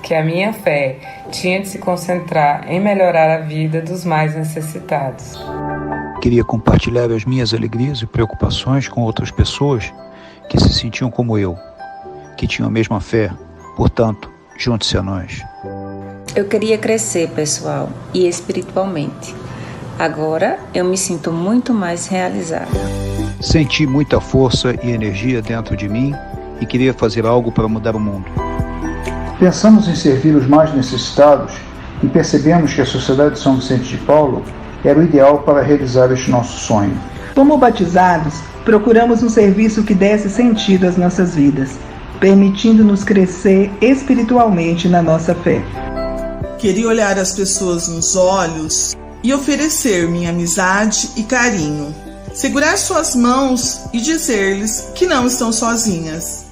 que a minha fé tinha de se concentrar em melhorar a vida dos mais necessitados. Queria compartilhar as minhas alegrias e preocupações com outras pessoas que se sentiam como eu, que tinham a mesma fé. Portanto, junte-se a nós. Eu queria crescer, pessoal, e espiritualmente. Agora eu me sinto muito mais realizada. Senti muita força e energia dentro de mim e queria fazer algo para mudar o mundo. Pensamos em servir os mais necessitados e percebemos que a Sociedade de São Vicente de Paulo era o ideal para realizar este nosso sonho. Como batizados, procuramos um serviço que desse sentido às nossas vidas, permitindo-nos crescer espiritualmente na nossa fé. Queria olhar as pessoas nos olhos e oferecer minha amizade e carinho. Segurar suas mãos e dizer-lhes que não estão sozinhas.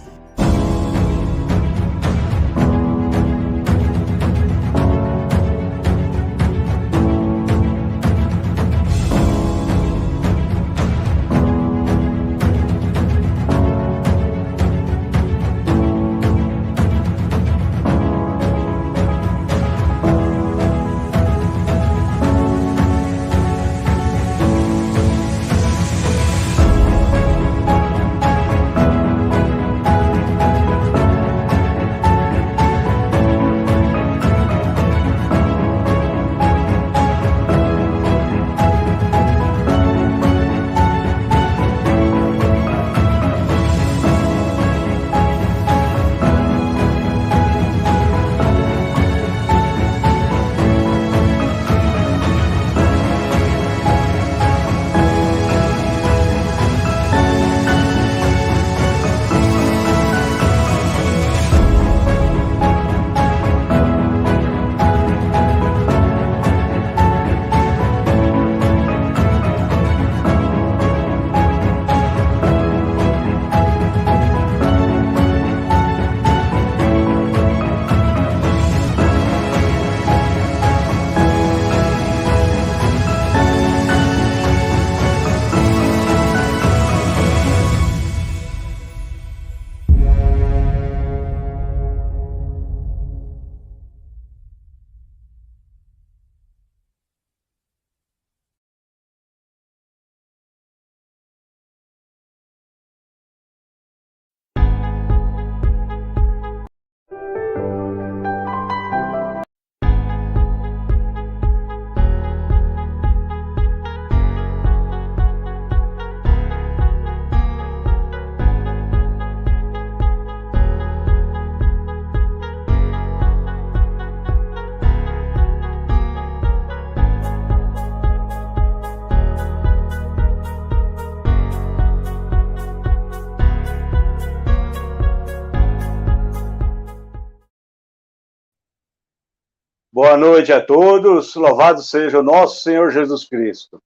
Boa noite a todos, louvado seja o nosso Senhor Jesus Cristo.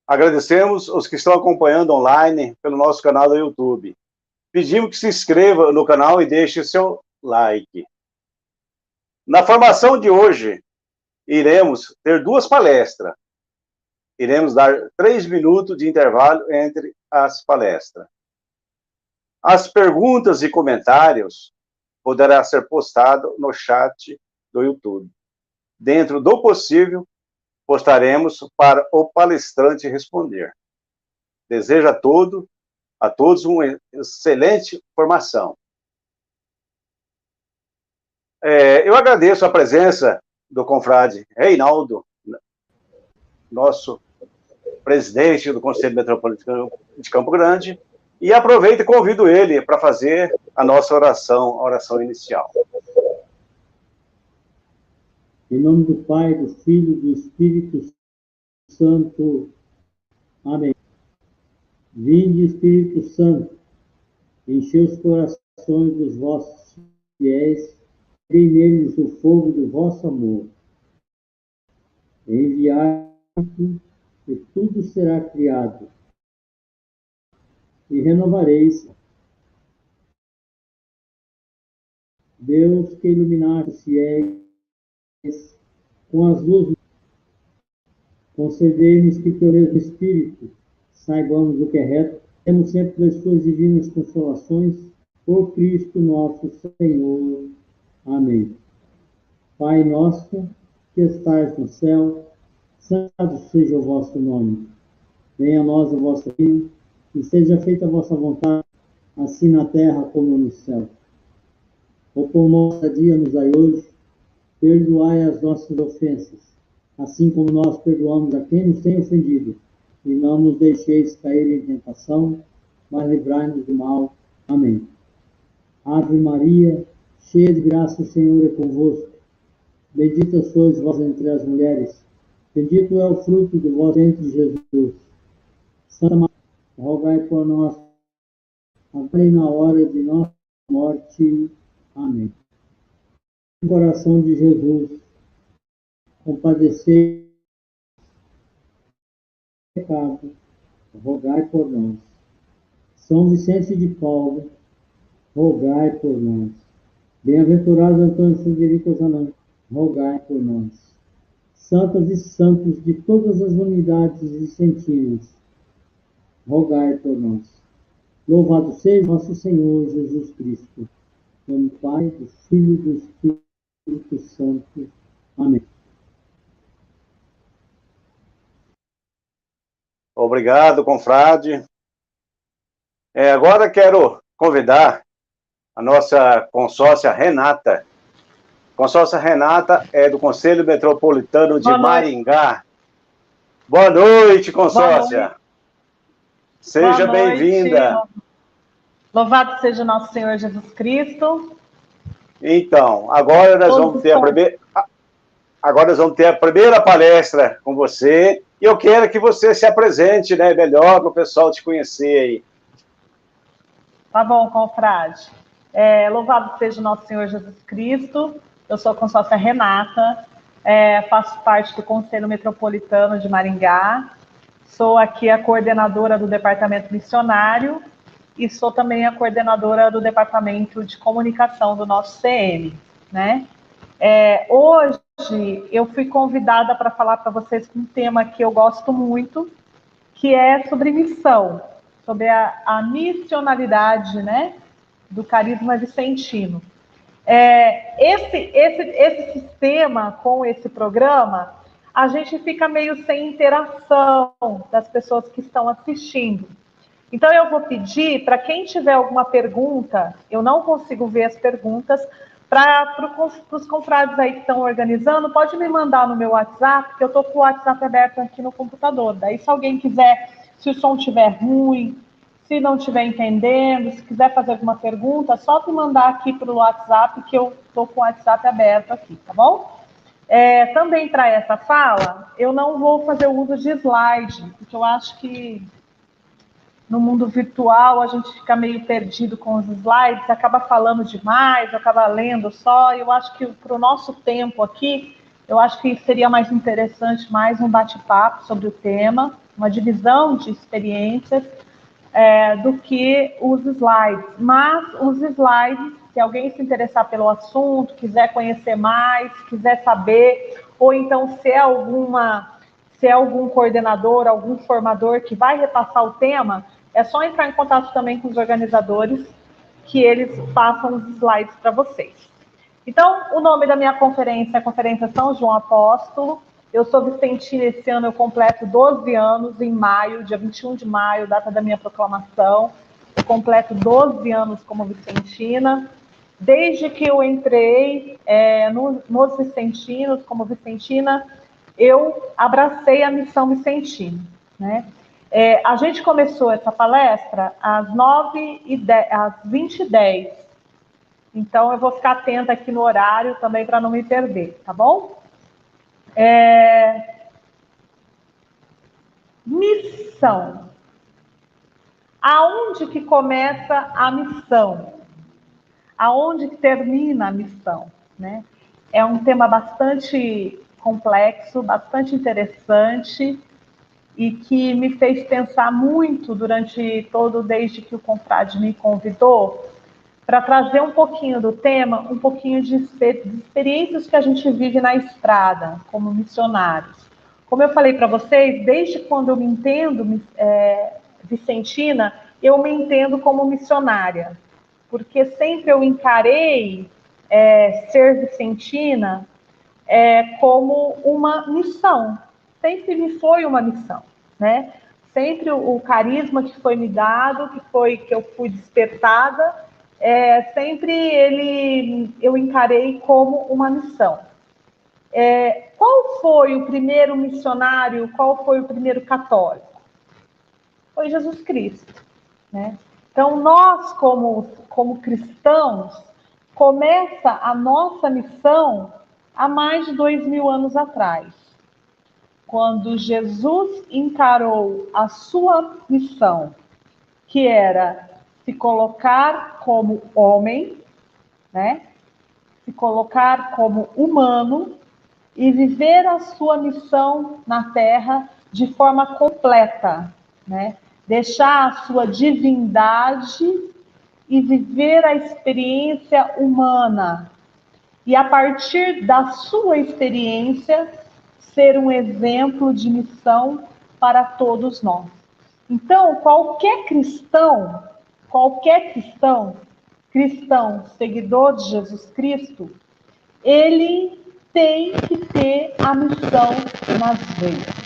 Agradecemos os que estão acompanhando online pelo nosso canal do YouTube. Pedimos que se inscreva no canal e deixe seu like. Na formação de hoje, iremos ter duas palestras. Iremos dar 3 minutos de intervalo entre as palestras. As perguntas e comentários poderão ser postados no chat do YouTube. Dentro do possível, postaremos para o palestrante responder. Desejo a todos uma excelente formação. Eu agradeço a presença do confrade Reinaldo, nosso presidente do Conselho Metropolitano de Campo Grande, e aproveito e convido ele para fazer a nossa oração, a oração inicial. Em nome do Pai, do Filho e do Espírito Santo. Amém. Vinde, Espírito Santo, enchei os corações dos vossos fiéis, dei neles o fogo do vosso amor. Enviai-me, e tudo será criado, e renovareis. Deus que iluminaste os fiéis com as luzes, concedei-nos que pelo mesmo Espírito saibamos o que é reto, temos sempre as suas divinas consolações, por Cristo nosso Senhor. Amém. Pai nosso, que estais no céu, santificado seja o vosso nome. Venha a nós o vosso reino, e seja feita a vossa vontade, assim na terra como no céu. O pão nosso dia nos dai hoje, perdoai as nossas ofensas, assim como nós perdoamos a quem nos tem ofendido, e não nos deixeis cair em tentação, mas livrai-nos do mal. Amém. Ave Maria, cheia de graça, o Senhor é convosco. Bendita sois vós entre as mulheres, bendito é o fruto do vosso ventre, Jesus. Santa Maria, rogai por nós, agora e na hora de nossa morte. Amém. Coração de Jesus, compadecei o pecado, rogai por nós. São Vicente de Paulo, rogai por nós. Bem-aventurado Antônio Frederico Zanão, rogai por nós. Santas e santos de todas as unidades vicentinas, rogai por nós. Louvado seja nosso Senhor Jesus Cristo, em nome do Pai, do Filho e do Espírito Santo. Amém. Obrigado, confrade. Agora quero convidar a nossa consórcia Renata. Consórcia Renata é do Conselho Metropolitano de Maringá. Boa noite, consórcia. Boa noite. Seja bem-vinda. Louvado seja nosso Senhor Jesus Cristo. Então, agora nós vamos ter a primeira palestra com você. E eu quero que você se apresente, né, melhor para o pessoal te conhecer aí. Tá bom, confrade. Louvado seja nosso Senhor Jesus Cristo. Eu sou a consórcia Renata, faço parte do Conselho Metropolitano de Maringá, sou aqui a coordenadora do Departamento Missionário e sou também a coordenadora do Departamento de Comunicação do nosso CM, né? Hoje eu fui convidada para falar para vocês um tema que eu gosto muito, que é sobre missão, sobre a missionalidade, né, do carisma vicentino. Esse sistema com esse programa, a gente fica meio sem interação das pessoas que estão assistindo. Então, eu vou pedir para quem tiver alguma pergunta, eu não consigo ver as perguntas, para os confrades aí que estão organizando, pode me mandar no meu WhatsApp, que eu estou com o WhatsApp aberto aqui no computador. Daí, se alguém quiser, se o som estiver ruim, se não estiver entendendo, se quiser fazer alguma pergunta, só me mandar aqui para o WhatsApp, que eu estou com o WhatsApp aberto aqui, tá bom? Também para essa fala, eu não vou fazer o uso de slide, porque eu acho que no mundo virtual a gente fica meio perdido com os slides, acaba falando demais, acaba lendo só, e eu acho que para o nosso tempo aqui, eu acho que seria mais interessante mais um bate-papo sobre o tema, uma divisão de experiências, do que os slides. Mas os slides, se alguém se interessar pelo assunto, quiser conhecer mais, quiser saber, ou então se é algum coordenador, algum formador que vai repassar o tema, é só entrar em contato também com os organizadores, que eles passam os slides para vocês. Então, o nome da minha conferência é a Conferência São João Apóstolo. Eu sou vicentina, esse ano eu completo 12 anos, em maio, dia 21 de maio, data da minha proclamação. Eu completo 12 anos como vicentina. Desde que eu entrei nos vicentinos, como vicentina, eu abracei a missão vicentina, né? A gente começou essa palestra às 20h10. Então, eu vou ficar atenta aqui no horário também para não me perder, tá bom? Missão. Aonde que começa a missão? Aonde que termina a missão, né? É um tema bastante complexo, bastante interessante e que me fez pensar muito desde que o confrade me convidou, para trazer um pouquinho do tema, um pouquinho de experiências que a gente vive na estrada, como missionários. Como eu falei para vocês, desde quando eu me entendo vicentina, eu me entendo como missionária, porque sempre eu encarei ser vicentina como uma missão. Sempre me foi uma missão, né? Sempre o carisma que foi me dado, que eu fui despertada, sempre eu encarei como uma missão. Qual foi o primeiro missionário? Qual foi o primeiro católico? Foi Jesus Cristo, né? Então, nós, como cristãos, começa a nossa missão há mais de 2000 anos atrás, quando Jesus encarou a sua missão, que era se colocar como homem, né? Se colocar como humano e viver a sua missão na Terra de forma completa, né? Deixar a sua divindade e viver a experiência humana. E a partir da sua experiência, ser um exemplo de missão para todos nós. Então, qualquer cristão, seguidor de Jesus Cristo, ele tem que ter a missão nas veias.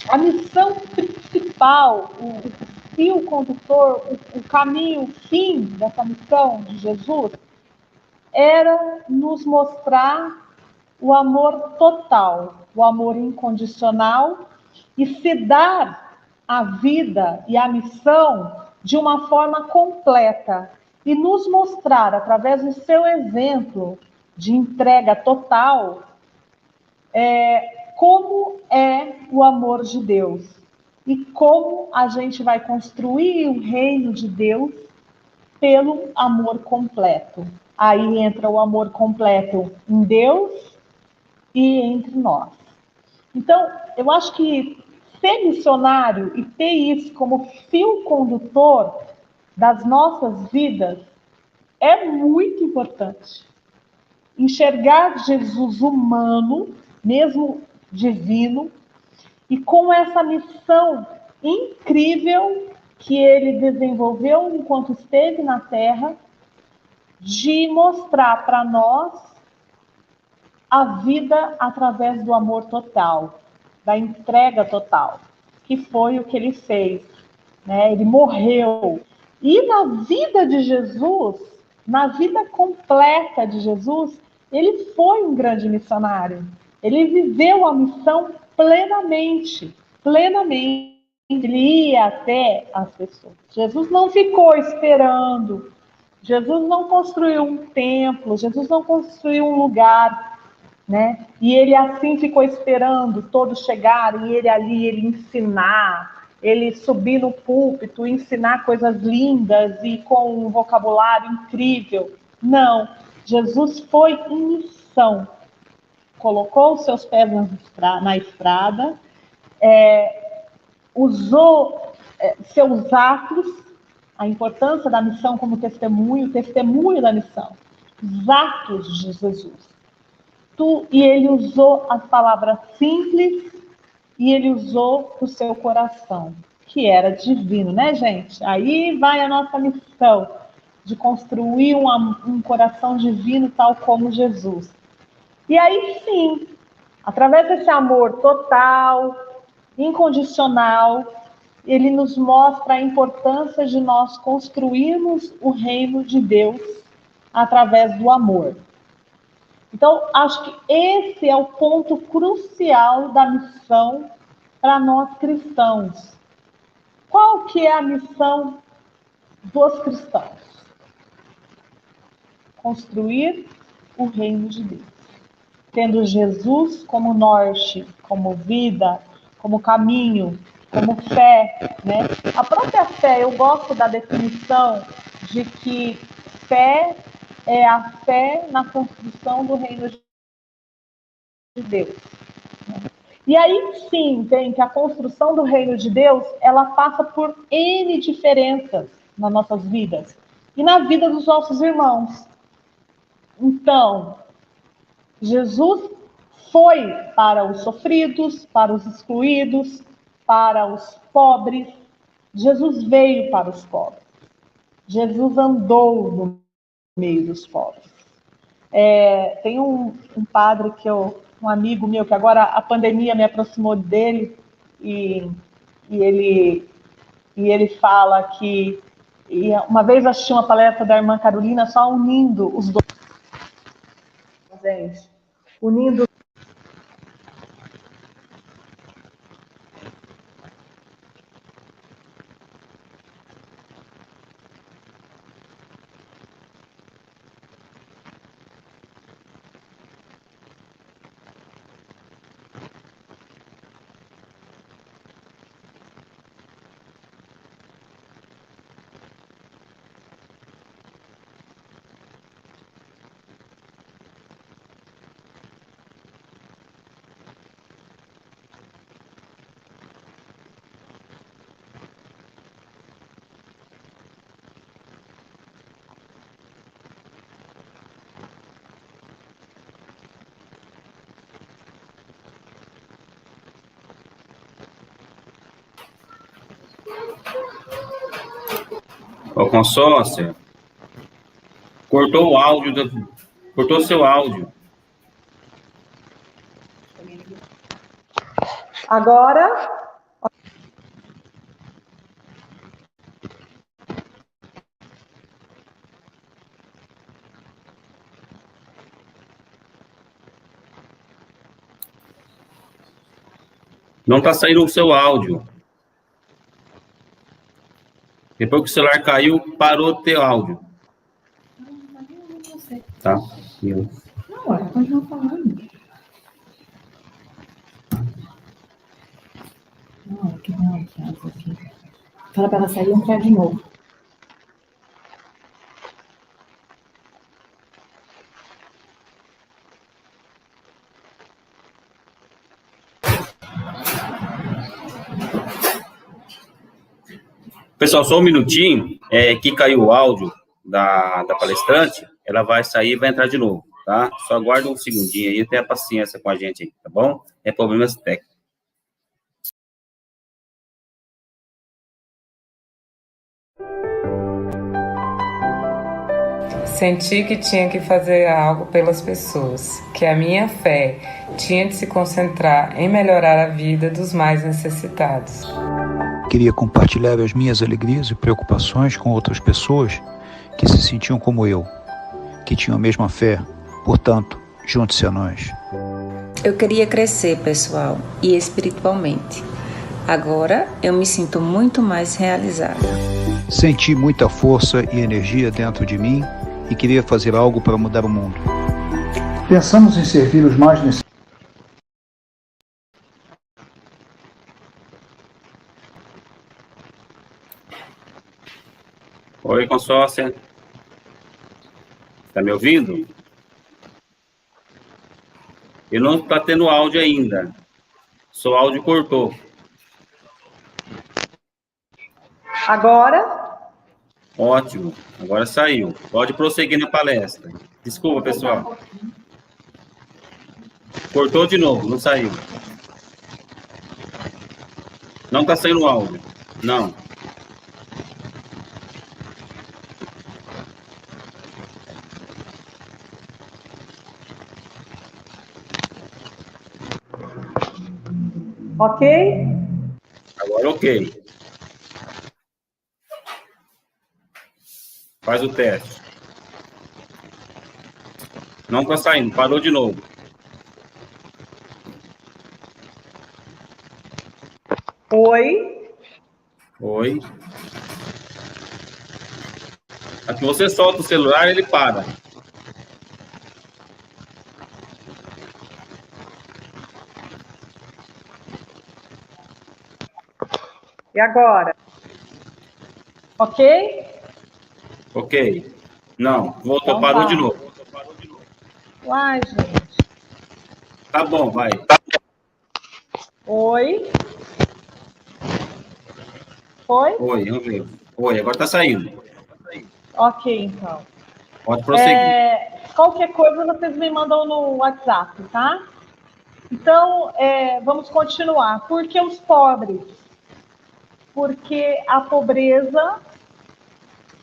A missão principal, o fio condutor, o caminho, o fim dessa missão de Jesus era nos mostrar o amor total, o amor incondicional e se dar a vida e a missão de uma forma completa e nos mostrar, através do seu exemplo de entrega total, como é o amor de Deus e como a gente vai construir o reino de Deus pelo amor completo. Aí entra o amor completo em Deus e entre nós. Então, eu acho que ser missionário e ter isso como fio condutor das nossas vidas é muito importante. Enxergar Jesus humano, mesmo divino, e com essa missão incrível que ele desenvolveu enquanto esteve na Terra, de mostrar para nós a vida através do amor total, da entrega total, que foi o que ele fez, né? Ele morreu. E na vida de Jesus, na vida completa de Jesus, ele foi um grande missionário. Ele viveu a missão plenamente. Ele ia até as pessoas. Jesus não ficou esperando. Jesus não construiu um templo. Jesus não construiu um lugar, né? E ele assim ficou esperando todos chegarem, e ele ensinar, ele subir no púlpito, ensinar coisas lindas e com um vocabulário incrível. Não, Jesus foi em missão. Colocou os seus pés na estrada, usou seus atos, a importância da missão como testemunho da missão, os atos de Jesus. E ele usou as palavras simples e ele usou o seu coração, que era divino, né, gente? Aí vai a nossa missão de construir um coração divino tal como Jesus. E aí sim, através desse amor total, incondicional, ele nos mostra a importância de nós construirmos o reino de Deus através do amor. Então, acho que esse é o ponto crucial da missão para nós cristãos. Qual que é a missão dos cristãos? Construir o reino de Deus. Tendo Jesus como norte, como vida, como caminho, como fé, né? A própria fé, eu gosto da definição de que fé é a fé na construção do reino de Deus. E aí sim, tem que a construção do reino de Deus, ela passa por N diferenças nas nossas vidas e na vida dos nossos irmãos. Então, Jesus foi para os sofridos, para os excluídos, para os pobres. Jesus veio para os pobres. Jesus andou no meio dos pobres. Tem um padre um amigo meu, que agora a pandemia me aproximou dele, e ele fala que uma vez eu assisti uma palestra da irmã Carolina só unindo os dois, gente, unindo. Ô, consórcia, cortou o áudio, cortou seu áudio. Agora... Não está saindo o seu áudio. Depois que o celular caiu, parou de ter áudio. Tá? Não, continua falando. Não, que não, aqui. Fala para ela sair e entrar de novo. Pessoal, só um minutinho, que caiu o áudio da palestrante, ela vai sair e vai entrar de novo, tá? Só aguarda um segundinho aí, tenha paciência com a gente aí, tá bom? É problemas técnicos. Senti que tinha que fazer algo pelas pessoas, que a minha fé tinha de se concentrar em melhorar a vida dos mais necessitados. Queria compartilhar as minhas alegrias e preocupações com outras pessoas que se sentiam como eu, que tinham a mesma fé. Portanto, junte-se a nós. Eu queria crescer, pessoal, e espiritualmente. Agora eu me sinto muito mais realizada. Senti muita força e energia dentro de mim e queria fazer algo para mudar o mundo. Pensamos em servir os mais necessitados. Oi, consórcia. Tá me ouvindo? Eu não está tendo áudio ainda. Seu áudio cortou. Agora? Ótimo. Agora saiu. Pode prosseguir na palestra. Desculpa, pessoal. Cortou de novo, não saiu. Não está saindo áudio. Não. Ok? Agora ok. Faz o teste. Não está saindo, parou de novo. Oi? Oi. Aqui você solta o celular, ele para. E agora? Ok? Ok. Não, voltou, Então, parou tá. de novo. Uai, gente. Tá bom, vai. Oi? Foi? Oi, vamos ver. Oi, agora tá saindo. Ok, então. Pode prosseguir. Qualquer coisa vocês me mandam no WhatsApp, tá? Então, vamos continuar. Por que os pobres? Porque a pobreza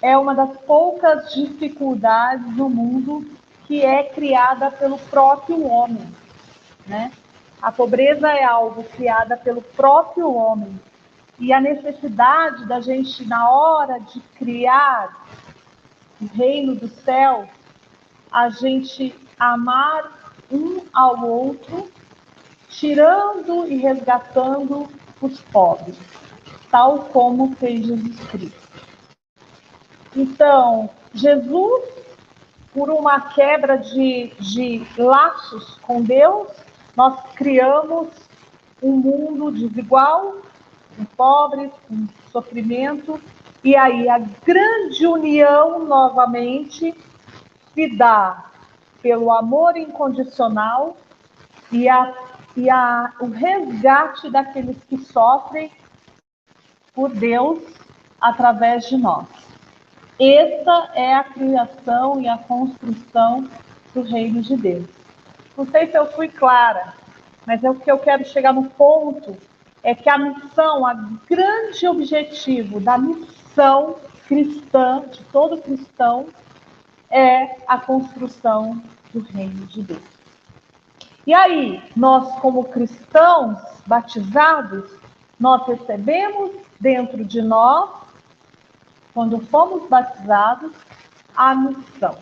é uma das poucas dificuldades no mundo que é criada pelo próprio homem, né? A pobreza é algo criada pelo próprio homem. E a necessidade da gente, na hora de criar o reino do céu, a gente amar um ao outro, tirando e resgatando os pobres, tal como fez Jesus Cristo. Então, Jesus, por uma quebra de laços com Deus, nós criamos um mundo desigual, com pobres, com sofrimento, e aí a grande união novamente se dá pelo amor incondicional e o resgate daqueles que sofrem por Deus através de nós. Essa é a criação e a construção do reino de Deus. Não sei se eu fui clara, mas o que eu quero chegar no ponto é que a missão, o grande objetivo da missão cristã, de todo cristão, é a construção do reino de Deus. E aí, nós como cristãos batizados, nós recebemos dentro de nós, quando fomos batizados, a missão.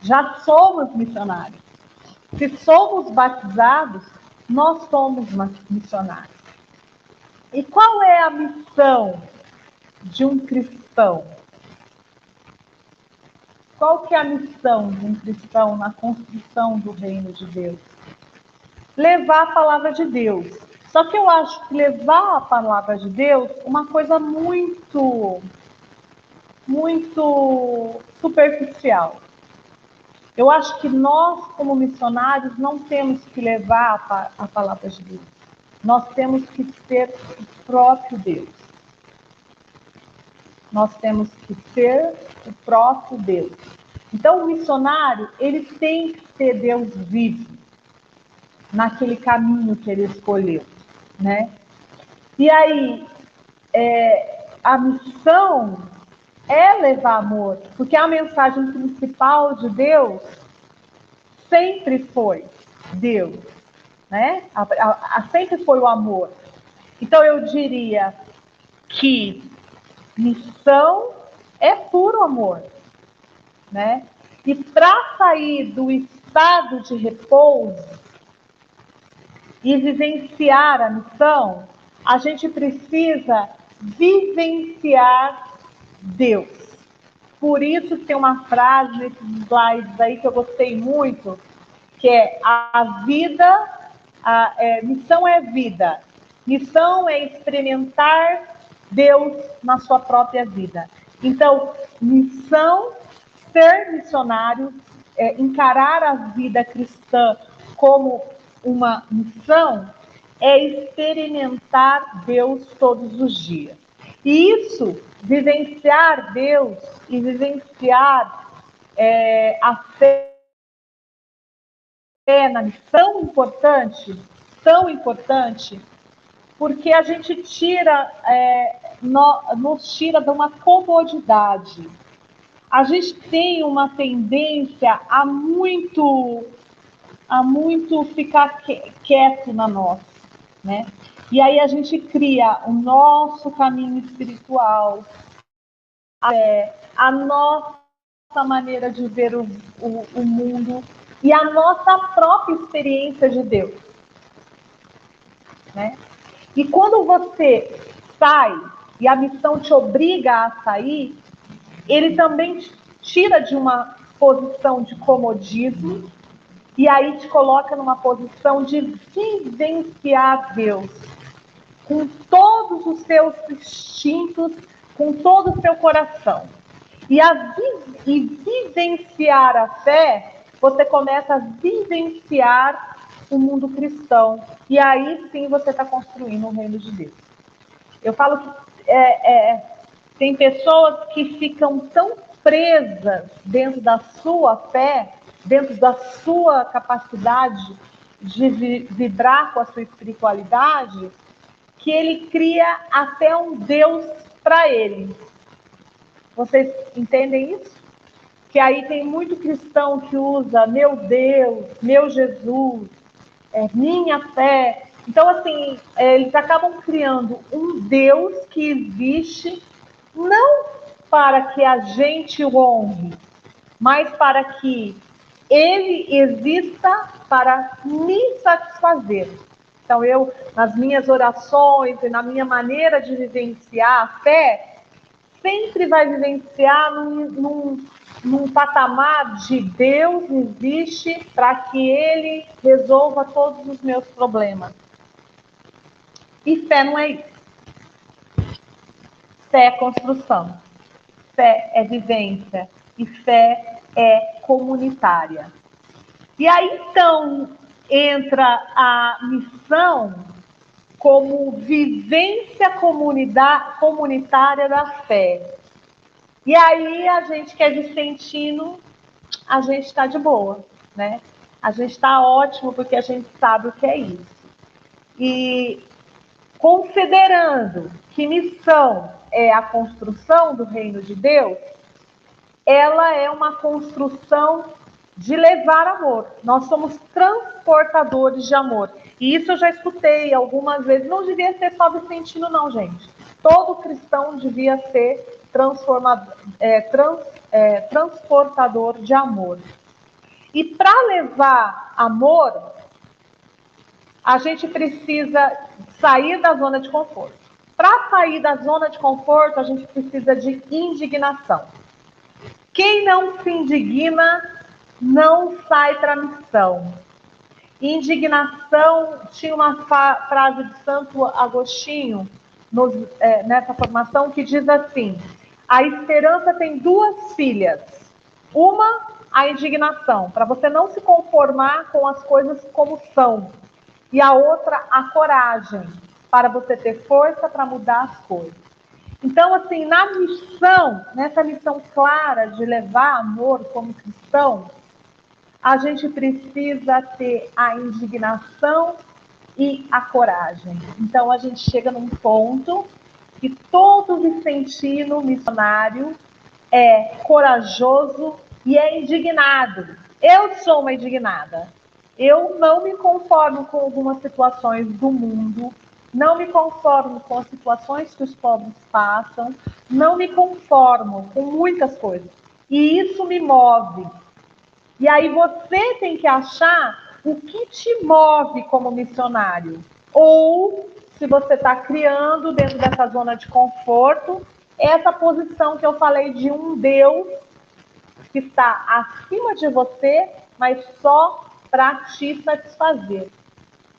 Já somos missionários. Se somos batizados, nós somos missionários. E qual é a missão de um cristão? Qual que é a missão de um cristão na construção do reino de Deus? Levar a palavra de Deus. Só que eu acho que levar a palavra de Deus é uma coisa muito superficial. Eu acho que nós, como missionários, não temos que levar a palavra de Deus. Nós temos que ser o próprio Deus. Nós temos que ser o próprio Deus. Então, o missionário, ele tem que ser Deus vivo naquele caminho que ele escolheu, né? E aí, a missão é levar amor, porque a mensagem principal de Deus sempre foi Deus, né? Sempre foi o amor. Então, eu diria que missão é puro amor, né? E para sair do estado de repouso e vivenciar a missão, a gente precisa vivenciar Deus. Por isso tem uma frase nesses slides aí que eu gostei muito, que é missão é vida. Missão é experimentar Deus na sua própria vida. Então, missão, ser missionário, encarar a vida cristã como uma missão, é experimentar Deus todos os dias. E isso, vivenciar Deus e vivenciar a fé na missão tão importante, porque a gente nos tira de uma comodidade. A gente tem uma tendência a muito ficar quieto na nossa, né? E aí a gente cria o nosso caminho espiritual, a nossa maneira de ver o mundo e a nossa própria experiência de Deus, né? E quando você sai e a missão te obriga a sair, ele também te tira de uma posição de comodismo e aí te coloca numa posição de vivenciar Deus com todos os seus instintos, com todo o seu coração. E vivenciar a fé, você começa a vivenciar o mundo cristão. E aí sim você está construindo o reino de Deus. Eu falo que tem pessoas que ficam tão presas dentro da sua fé, dentro da sua capacidade de vibrar com a sua espiritualidade, que ele cria até um Deus para ele. Vocês entendem isso? que aí tem muito cristão que usa meu Deus, meu Jesus, minha fé. Então, assim, eles acabam criando um Deus que existe não para que a gente o honre, mas para que ele exista para me satisfazer. Então, eu, nas minhas orações e na minha maneira de vivenciar a fé, sempre vai vivenciar num patamar de Deus existe para que ele resolva todos os meus problemas. E fé não é isso. Fé é construção. Fé é vivência. E fé é comunitária. E aí, então, entra a missão como vivência comunitária da fé. E aí, a gente que é vicentino, a gente está de boa, né? A gente está ótimo porque a gente sabe o que é isso. E considerando que missão é a construção do reino de Deus, ela é uma construção de levar amor. Nós somos transportadores de amor. E isso eu já escutei algumas vezes. Não devia ser só vicentino, não, gente. Todo cristão devia ser transportador de amor. E para levar amor, a gente precisa sair da zona de conforto. Para sair da zona de conforto, a gente precisa de indignação. Quem não se indigna não sai para a missão. Indignação, tinha uma frase de Santo Agostinho nessa formação que diz assim: a esperança tem duas filhas. Uma, a indignação, para você não se conformar com as coisas como são. E a outra, a coragem, para você ter força para mudar as coisas. Então, assim, na missão, nessa missão clara de levar amor como cristão, a gente precisa ter a indignação e a coragem. Então, a gente chega num ponto que todo vicentino missionário é corajoso e é indignado. Eu sou uma indignada. Eu não me conformo com algumas situações do mundo, não me conformo com as situações que os pobres passam, não me conformo com muitas coisas. E isso me move. E aí você tem que achar o que te move como missionário. Ou, se você está criando dentro dessa zona de conforto, essa posição que eu falei de um Deus que está acima de você, mas só para te satisfazer.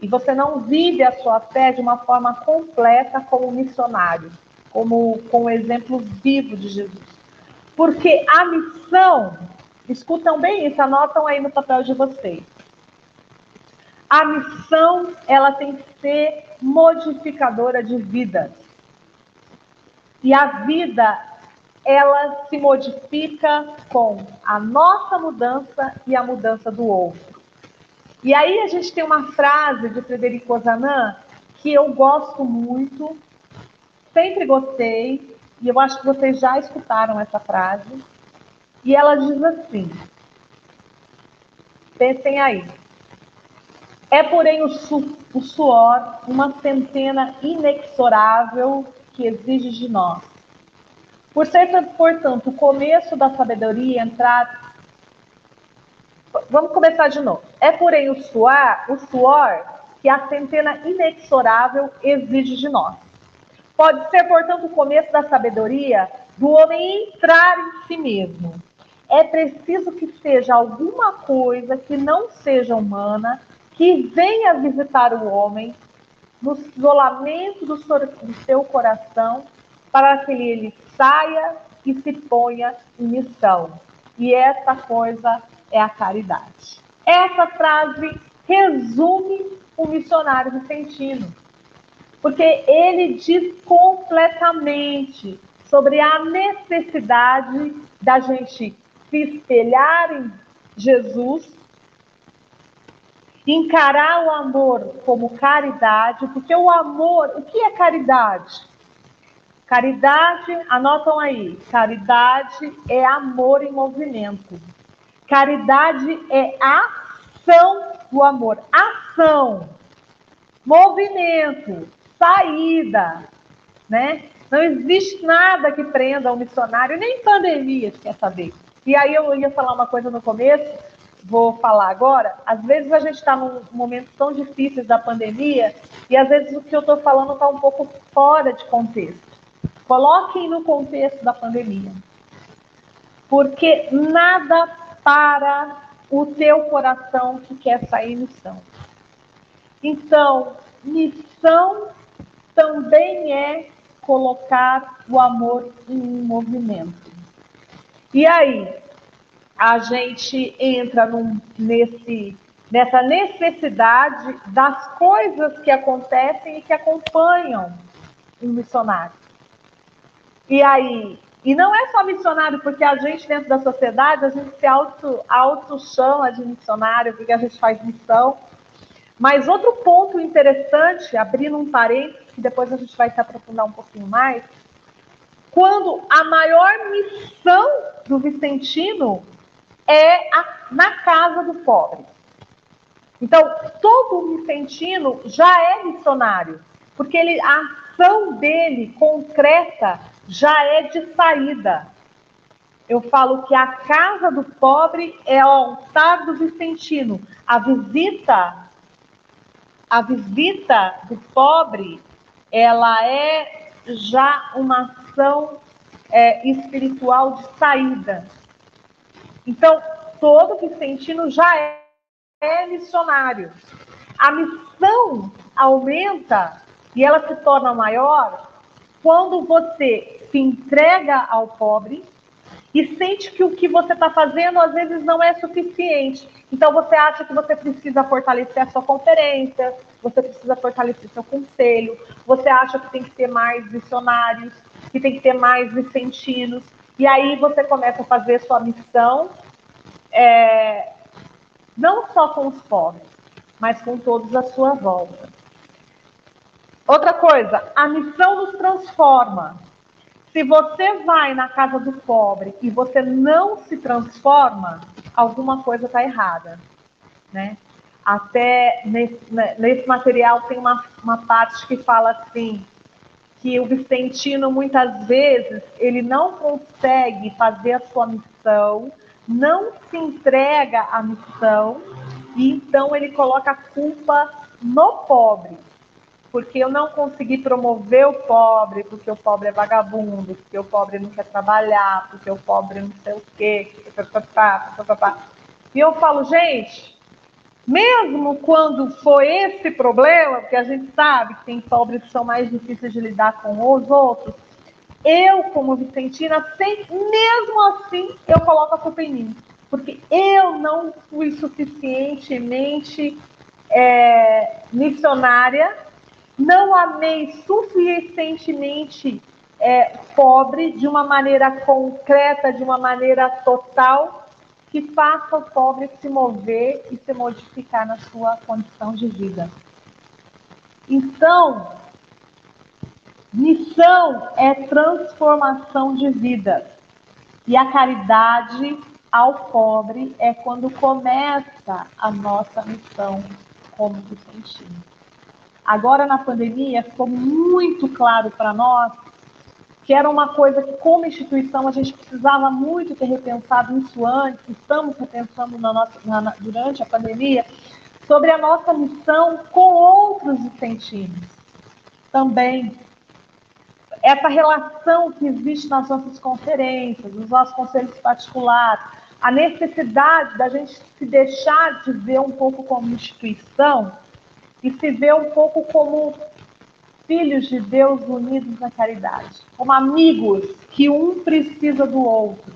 E você não vive a sua fé de uma forma completa como missionário, como com o exemplo vivo de Jesus. Porque a missão, escutam bem isso, anotam aí no papel de vocês. A missão, ela tem que ser modificadora de vidas. E a vida, ela se modifica com a nossa mudança e a mudança do outro. E aí a gente tem uma frase de Frederico Ozanam que eu gosto muito, sempre gostei, e eu acho que vocês já escutaram essa frase. E ela diz assim, pensem aí: é porém o suor uma centena inexorável que exige de nós. Por ser, portanto, o começo da sabedoria entrar... Vamos começar de novo. É porém o suor que a centena inexorável exige de nós. Pode ser, portanto, o começo da sabedoria do homem entrar em si mesmo. É preciso que seja alguma coisa que não seja humana, que venha visitar o homem no isolamento do seu coração, para que ele saia e se ponha em missão. E essa coisa é a caridade. Essa frase resume o missionário vicentino, porque ele diz completamente sobre a necessidade da gente se espelhar em Jesus, encarar o amor como caridade, porque o amor, o que é caridade? Caridade, anotam aí, caridade é amor em movimento. Caridade é ação do amor. Ação, movimento, saída, né? Não existe nada que prenda um missionário, nem pandemia, quer saber. E aí eu ia falar uma coisa no começo, vou falar agora. Às vezes a gente está num momento tão difícil da pandemia e às vezes o que eu estou falando está um pouco fora de contexto. Coloquem no contexto da pandemia. Porque nada para o teu coração que quer sair missão. Então, missão também é colocar o amor em movimento. E aí, a gente entra nessa necessidade das coisas que acontecem e que acompanham um missionário. E aí, e não é só missionário, porque a gente dentro da sociedade, a gente se auto-chama de missionário, porque a gente faz missão. Mas outro ponto interessante, abrindo um parênteses, que depois a gente vai se aprofundar um pouquinho mais, quando a maior missão do vicentino é na casa do pobre. Então, todo vicentino já é missionário, porque a ação dele, concreta, já é de saída. Eu falo que a casa do pobre é o altar do vicentino. A visita do pobre, ela é já uma ação espiritual de saída. Então, todo vicentino já é missionário. A missão aumenta e ela se torna maior quando você se entrega ao pobre e sente que o que você está fazendo às vezes não é suficiente. Então você acha que você precisa fortalecer a sua conferência, você precisa fortalecer seu conselho, você acha que tem que ter mais missionários, que tem que ter mais vicentinos. E aí você começa a fazer sua missão, não só com os pobres, mas com todos à sua volta. Outra coisa, a missão nos transforma. Se você vai na casa do pobre e você não se transforma, alguma coisa está errada, né? Até nesse material tem uma parte que fala assim, que o vicentino muitas vezes ele não consegue fazer a sua missão, não se entrega à missão e então ele coloca a culpa no pobre. Porque eu não consegui promover o pobre, porque o pobre é vagabundo, porque o pobre não quer trabalhar, porque o pobre não sei o quê. E eu falo, gente, mesmo quando foi esse problema, porque a gente sabe que tem pobres que são mais difíceis de lidar com os outros, eu, como vicentina, mesmo assim, eu coloco a culpa em mim. Porque eu não fui suficientemente missionária, não amei suficientemente pobre de uma maneira concreta, de uma maneira total, que faça o pobre se mover e se modificar na sua condição de vida. Então, missão é transformação de vida. E a caridade ao pobre é quando começa a nossa missão como vicentino. Agora, na pandemia, ficou muito claro para nós que era uma coisa que, como instituição, a gente precisava muito ter repensado isso antes, estamos repensando durante a pandemia, sobre a nossa missão com outros vicentinos. Também, essa relação que existe nas nossas conferências, nos nossos conselhos particulares, a necessidade da gente se deixar de ver um pouco como instituição e se ver um pouco como filhos de Deus unidos na caridade, como amigos que um precisa do outro,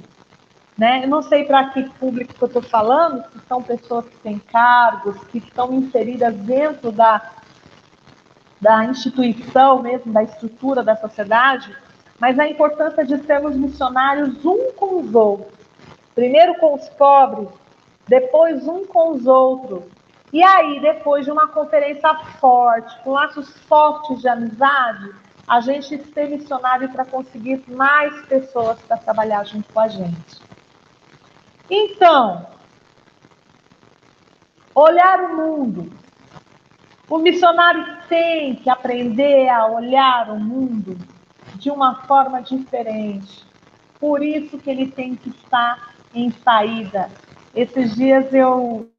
né? Eu não sei para que público que eu estou falando, se são pessoas que têm cargos, que estão inseridas dentro da instituição mesmo, da estrutura da sociedade, mas a importância de sermos missionários um com os outros. Primeiro com os pobres, depois um com os outros. E aí, depois de uma conferência forte, com laços fortes de amizade, a gente ser missionário para conseguir mais pessoas para trabalhar junto com a gente. Então, olhar o mundo. O missionário tem que aprender a olhar o mundo de uma forma diferente. Por isso que ele tem que estar em saída. Esses dias eu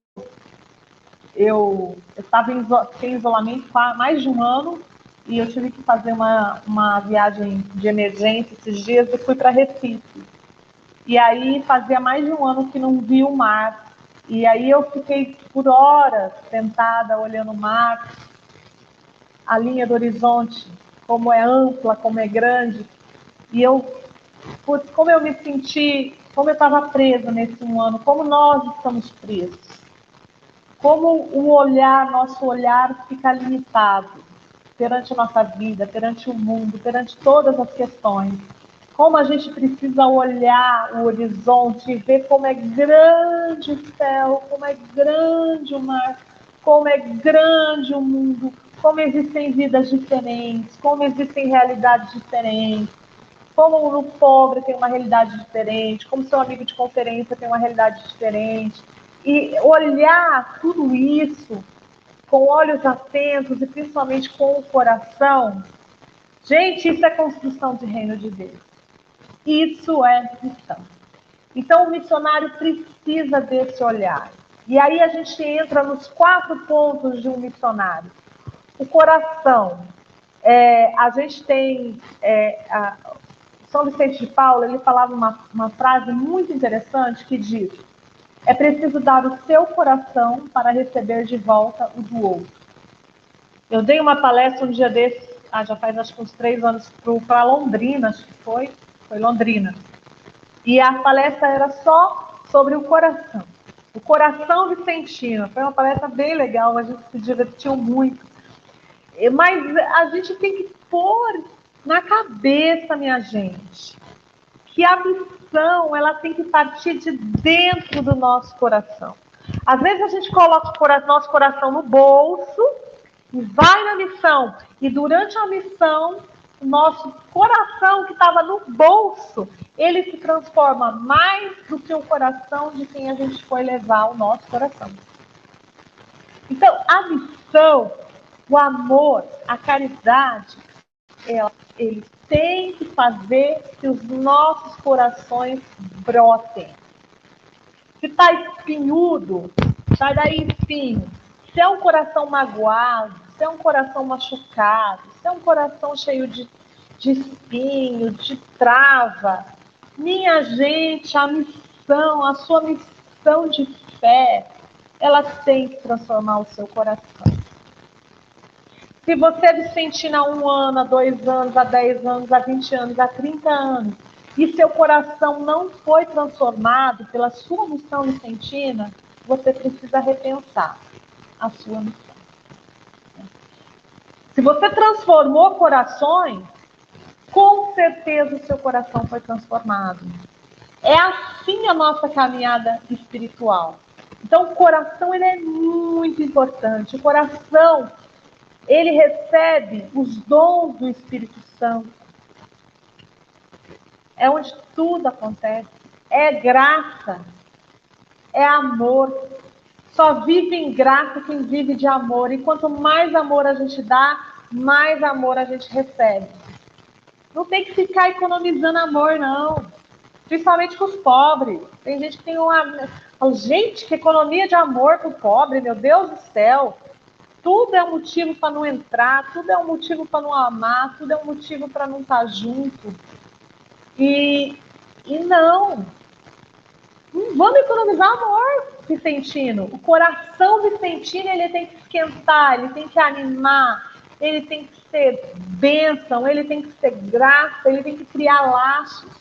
estava em isolamento há mais de um ano e eu tive que fazer uma viagem de emergência esses dias e fui para Recife. E aí fazia mais de um ano que não vi o mar. E aí eu fiquei por horas sentada olhando o mar, a linha do horizonte, como é ampla, como é grande. E como eu me senti, como eu estava presa nesse um ano, como nós estamos presos. Como o olhar, nosso olhar fica limitado perante a nossa vida, perante o mundo, perante todas as questões. Como a gente precisa olhar o horizonte e ver como é grande o céu, como é grande o mar, como é grande o mundo, como existem vidas diferentes, como existem realidades diferentes, como o pobre tem uma realidade diferente, como seu amigo de conferência tem uma realidade diferente. E olhar tudo isso com olhos atentos e principalmente com o coração, gente, isso é construção de reino de Deus. Isso é missão. Então, o missionário precisa desse olhar. E aí a gente entra nos 4 pontos de um missionário. O coração. A gente tem... São Vicente de Paulo, ele falava uma frase muito interessante que diz: é preciso dar o seu coração para receber de volta o do outro. Eu dei uma palestra um dia desses, já faz acho que uns 3 anos, para Londrina, acho que foi Londrina. E a palestra era só sobre o coração vicentino. Foi uma palestra bem legal, a gente se divertiu muito. Mas a gente tem que pôr na cabeça, minha gente, que a missão, ela tem que partir de dentro do nosso coração. Às vezes a gente coloca o nosso coração no bolso e vai na missão. E durante a missão, o nosso coração que estava no bolso, ele se transforma mais do que o coração de quem a gente foi levar o nosso coração. Então, a missão, o amor, a caridade, ele tem que fazer que os nossos corações brotem. Se está espinhudo, sai daí espinho. Se é um coração magoado, se é um coração machucado, se é um coração cheio de espinho, de trava, minha gente, a sua missão de fé, ela tem que transformar o seu coração. Se você é vicentina há 1 ano, há 2 anos, há 10 anos, há 20 anos, há 30 anos, e seu coração não foi transformado pela sua missão vicentina, você precisa repensar a sua missão. Se você transformou corações, com certeza o seu coração foi transformado. É assim a nossa caminhada espiritual. Então, o coração, ele é muito importante. O coração, ele recebe os dons do Espírito Santo. É onde tudo acontece. É graça. É amor. Só vive em graça quem vive de amor. E quanto mais amor a gente dá, mais amor a gente recebe. Não tem que ficar economizando amor, não. Principalmente com os pobres. Tem gente que tem gente, que economia de amor com o pobre, meu Deus do céu. Tudo é um motivo para não entrar, tudo é um motivo para não amar, tudo é um motivo para não estar junto. E não vamos economizar amor vicentino. O coração vicentino, ele tem que esquentar, ele tem que animar, ele tem que ser bênção, ele tem que ser graça, ele tem que criar laços,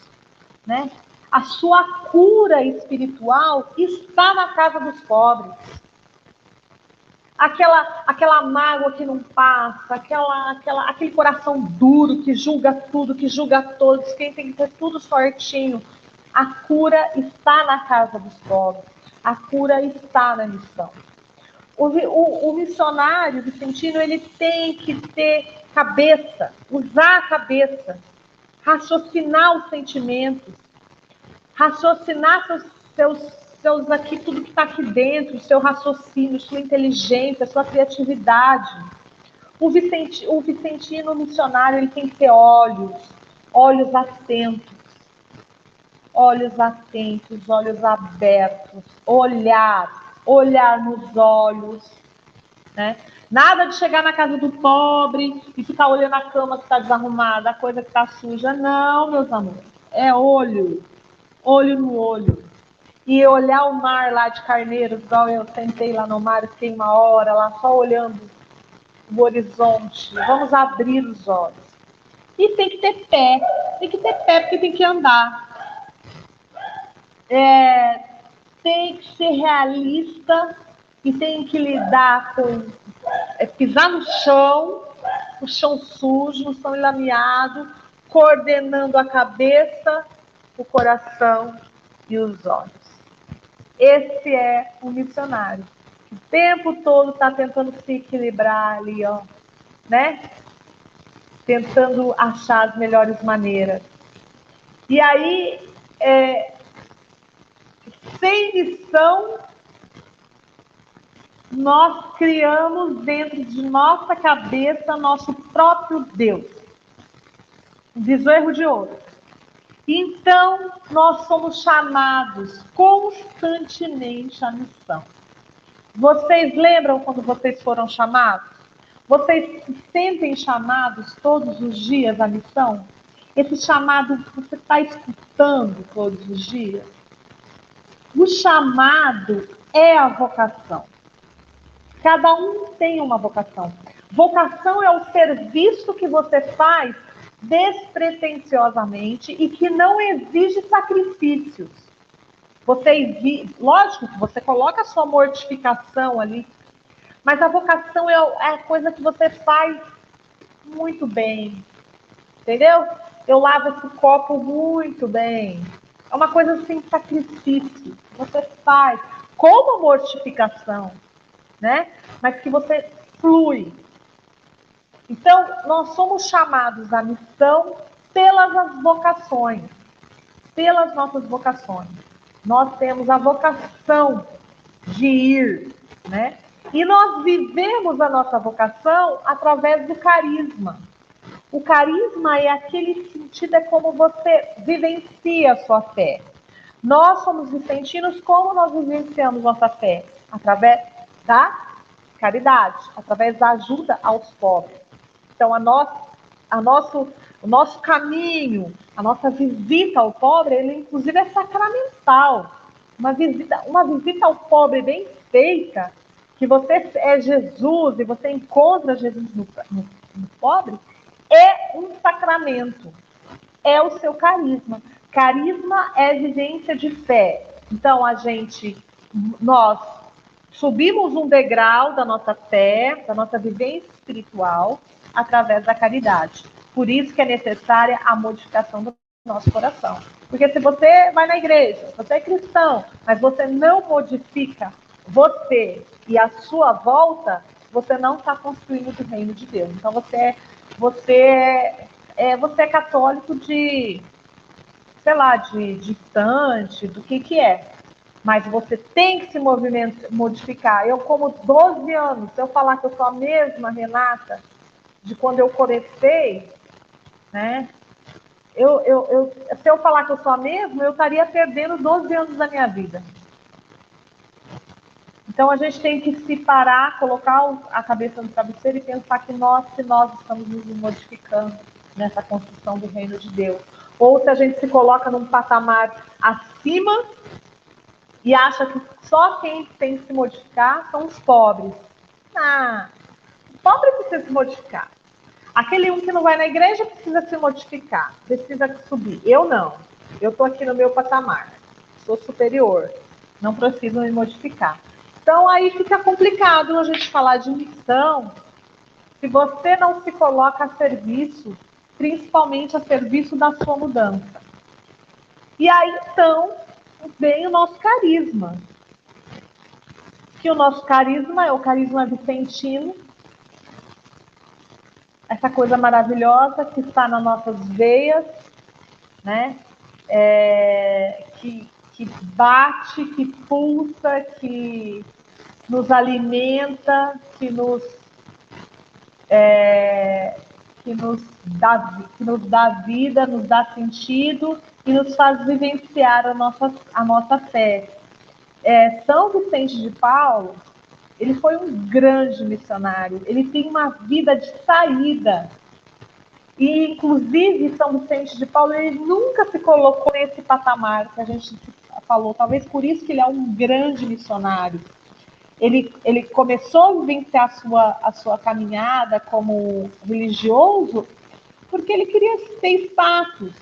né? A sua cura espiritual está na casa dos pobres. Aquela mágoa que não passa, aquele coração duro que julga tudo, que julga todos, quem tem que ter tudo certinho. A cura está na casa dos pobres. A cura está na missão. O missionário vicentino, ele tem que ter cabeça, usar a cabeça, raciocinar os sentimentos, raciocinar seus aqui, tudo que está aqui dentro, o seu raciocínio, sua inteligência, sua criatividade. O vicentino missionário, ele tem que ter olhos atentos, olhos abertos, olhar nos olhos, né? Nada de chegar na casa do pobre e ficar olhando a cama que está desarrumada, a coisa que está suja. Não, meus amores. É olho no olho. E olhar o mar lá de Carneiros, igual eu sentei lá no mar, fiquei 1 hora lá só olhando o horizonte. Vamos abrir os olhos. E tem que ter pé porque tem que andar. Tem que ser realista e tem que lidar com pisar no chão, o chão sujo, o chão enlameado, coordenando a cabeça, o coração e os olhos. Esse é o missionário. O tempo todo está tentando se equilibrar ali, ó, né? Tentando achar as melhores maneiras. E aí, sem missão, nós criamos dentro de nossa cabeça nosso próprio Deus. Um bezerro de ouro. Então, nós somos chamados constantemente à missão. Vocês lembram quando vocês foram chamados? Vocês se sentem chamados todos os dias à missão? Esse chamado você está escutando todos os dias? O chamado é a vocação. Cada um tem uma vocação. Vocação é o serviço que você faz despretensiosamente e que não exige sacrifícios. Lógico que você coloca a sua mortificação ali, mas a vocação é a coisa que você faz muito bem. Entendeu? Eu lavo esse copo muito bem. É uma coisa sem sacrifício. Você faz com uma mortificação, né? Mas que você flui. Então, nós somos chamados à missão pelas vocações, pelas nossas vocações. Nós temos a vocação de ir, né? E nós vivemos a nossa vocação através do carisma. O carisma é aquele sentido, é como você vivencia a sua fé. Nós somos vicentinos, como nós vivenciamos nossa fé? Através da caridade, através da ajuda aos pobres. Então, o nosso caminho, a nossa visita ao pobre, ele inclusive é sacramental. Uma visita ao pobre bem feita, que você é Jesus e você encontra Jesus no pobre, é um sacramento. É o seu carisma. Carisma é vivência de fé. Então, nós subimos um degrau da nossa fé, da nossa vivência espiritual, através da caridade. Por isso que é necessária a modificação do nosso coração. Porque se você vai na igreja, você é cristão, mas você não modifica você e a sua volta, você não está construindo o reino de Deus. Então você é católico de distante, do que é. Mas você tem que se modificar. Eu, como 12 anos, se eu falar que eu sou a mesma Renata de quando eu comecei, né? Se eu falar que eu sou a mesma, eu estaria perdendo 12 anos da minha vida. Então, a gente tem que se parar, colocar a cabeça no travesseiro e pensar que nós estamos nos modificando nessa construção do reino de Deus. Ou se a gente se coloca num patamar acima e acha que só quem tem que se modificar são os pobres. O pobre precisa se modificar. Aquele que não vai na igreja precisa se modificar, precisa subir. Eu não. Eu estou aqui no meu patamar. Sou superior. Não preciso me modificar. Então, aí fica complicado a gente falar de missão se você não se coloca a serviço, principalmente a serviço da sua mudança. E aí, então, vem o nosso carisma. que o nosso carisma é o carisma vicentino, essa coisa maravilhosa que está nas nossas veias, né? Que bate, que pulsa, que nos alimenta, que nos dá vida, nos dá sentido e nos faz vivenciar a nossa fé. São Vicente de Paulo, ele foi um grande missionário, ele tem uma vida de saída. E, inclusive, São Vicente de Paulo, ele nunca se colocou nesse patamar que a gente falou, talvez por isso que ele é um grande missionário. Ele começou a vivenciar a sua caminhada como religioso porque ele queria ter status.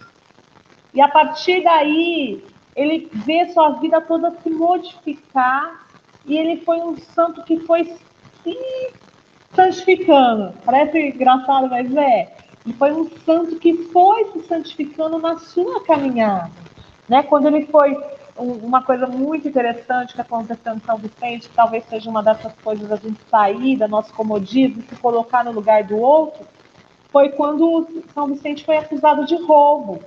E, a partir daí, ele vê sua vida toda se modificar e ele foi um santo que foi se santificando. Parece engraçado, mas Ele foi um santo que foi se santificando na sua caminhada. Né? Quando ele foi... Uma coisa muito interessante que aconteceu em São Vicente, que talvez seja uma dessas coisas da gente sair da nosso comodismo e se colocar no lugar do outro, foi quando São Vicente foi acusado de roubo.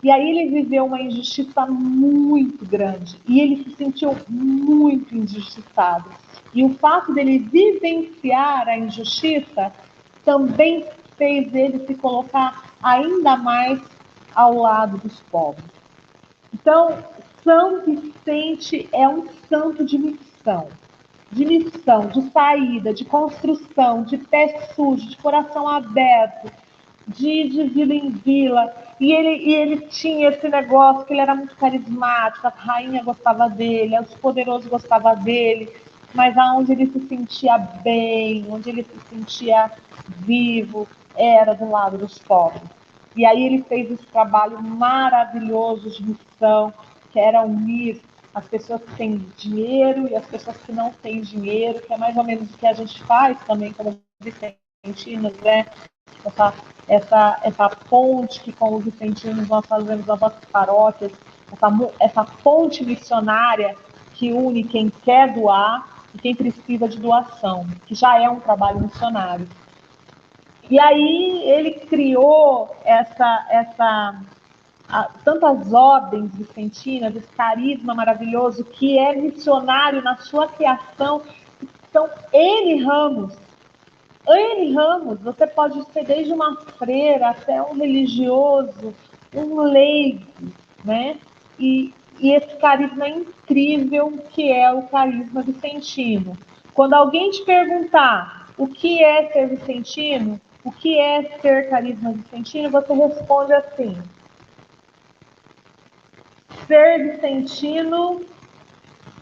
E aí ele viveu uma injustiça muito grande. E ele se sentiu muito injustiçado. E o fato dele vivenciar a injustiça também fez ele se colocar ainda mais ao lado dos pobres. Então, São Vicente é um santo de missão, de saída, de construção, de pé sujo, de coração aberto, de vila em vila. E ele tinha esse negócio que ele era muito carismático, a rainha gostava dele, os poderosos gostavam dele, mas aonde ele se sentia bem, onde ele se sentia vivo, era do lado dos pobres. E aí ele fez esse trabalho maravilhoso de missão, que era unir as pessoas que têm dinheiro e as pessoas que não têm dinheiro, que é mais ou menos o que a gente faz também como vicentinos, né? Essa ponte que com os vicentinos nós fazemos nas nossas paróquias, essa ponte missionária que une quem quer doar e quem precisa de doação, que já é um trabalho missionário. E aí ele criou tantas ordens vicentinas, esse carisma maravilhoso que é missionário na sua criação. Então, N ramos, você pode ser desde uma freira até um religioso, um leigo, né? E esse carisma incrível que é o carisma vicentino. Quando alguém te perguntar o que é ser vicentino, o que é ser carisma vicentino, você responde assim: ser vicentino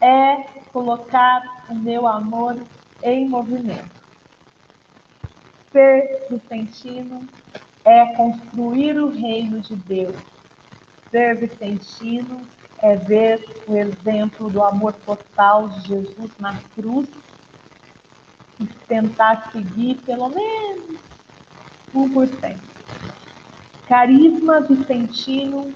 é colocar o meu amor em movimento. Ser vicentino é construir o reino de Deus. Ser vicentino é ver o exemplo do amor total de Jesus na cruz e tentar seguir pelo menos 1%. Carisma vicentino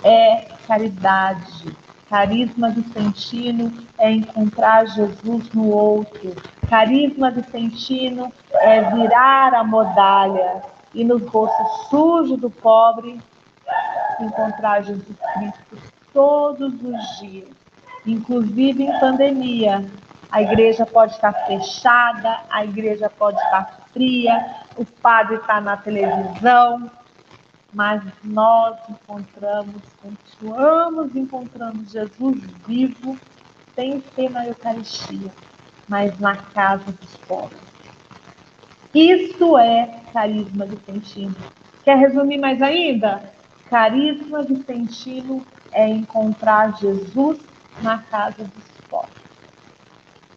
é caridade. Carisma vicentino é encontrar Jesus no outro. Carisma vicentino é virar a modalha e nos rostos sujos do pobre encontrar Jesus Cristo todos os dias, inclusive em pandemia. A igreja pode estar fechada, a igreja pode estar fria, o padre está na televisão, mas nós continuamos encontrando Jesus vivo, sem ser na Eucaristia, mas na casa dos pobres. Isso é carisma vicentino. Quer resumir mais ainda? Carisma vicentino é encontrar Jesus na casa dos pobres.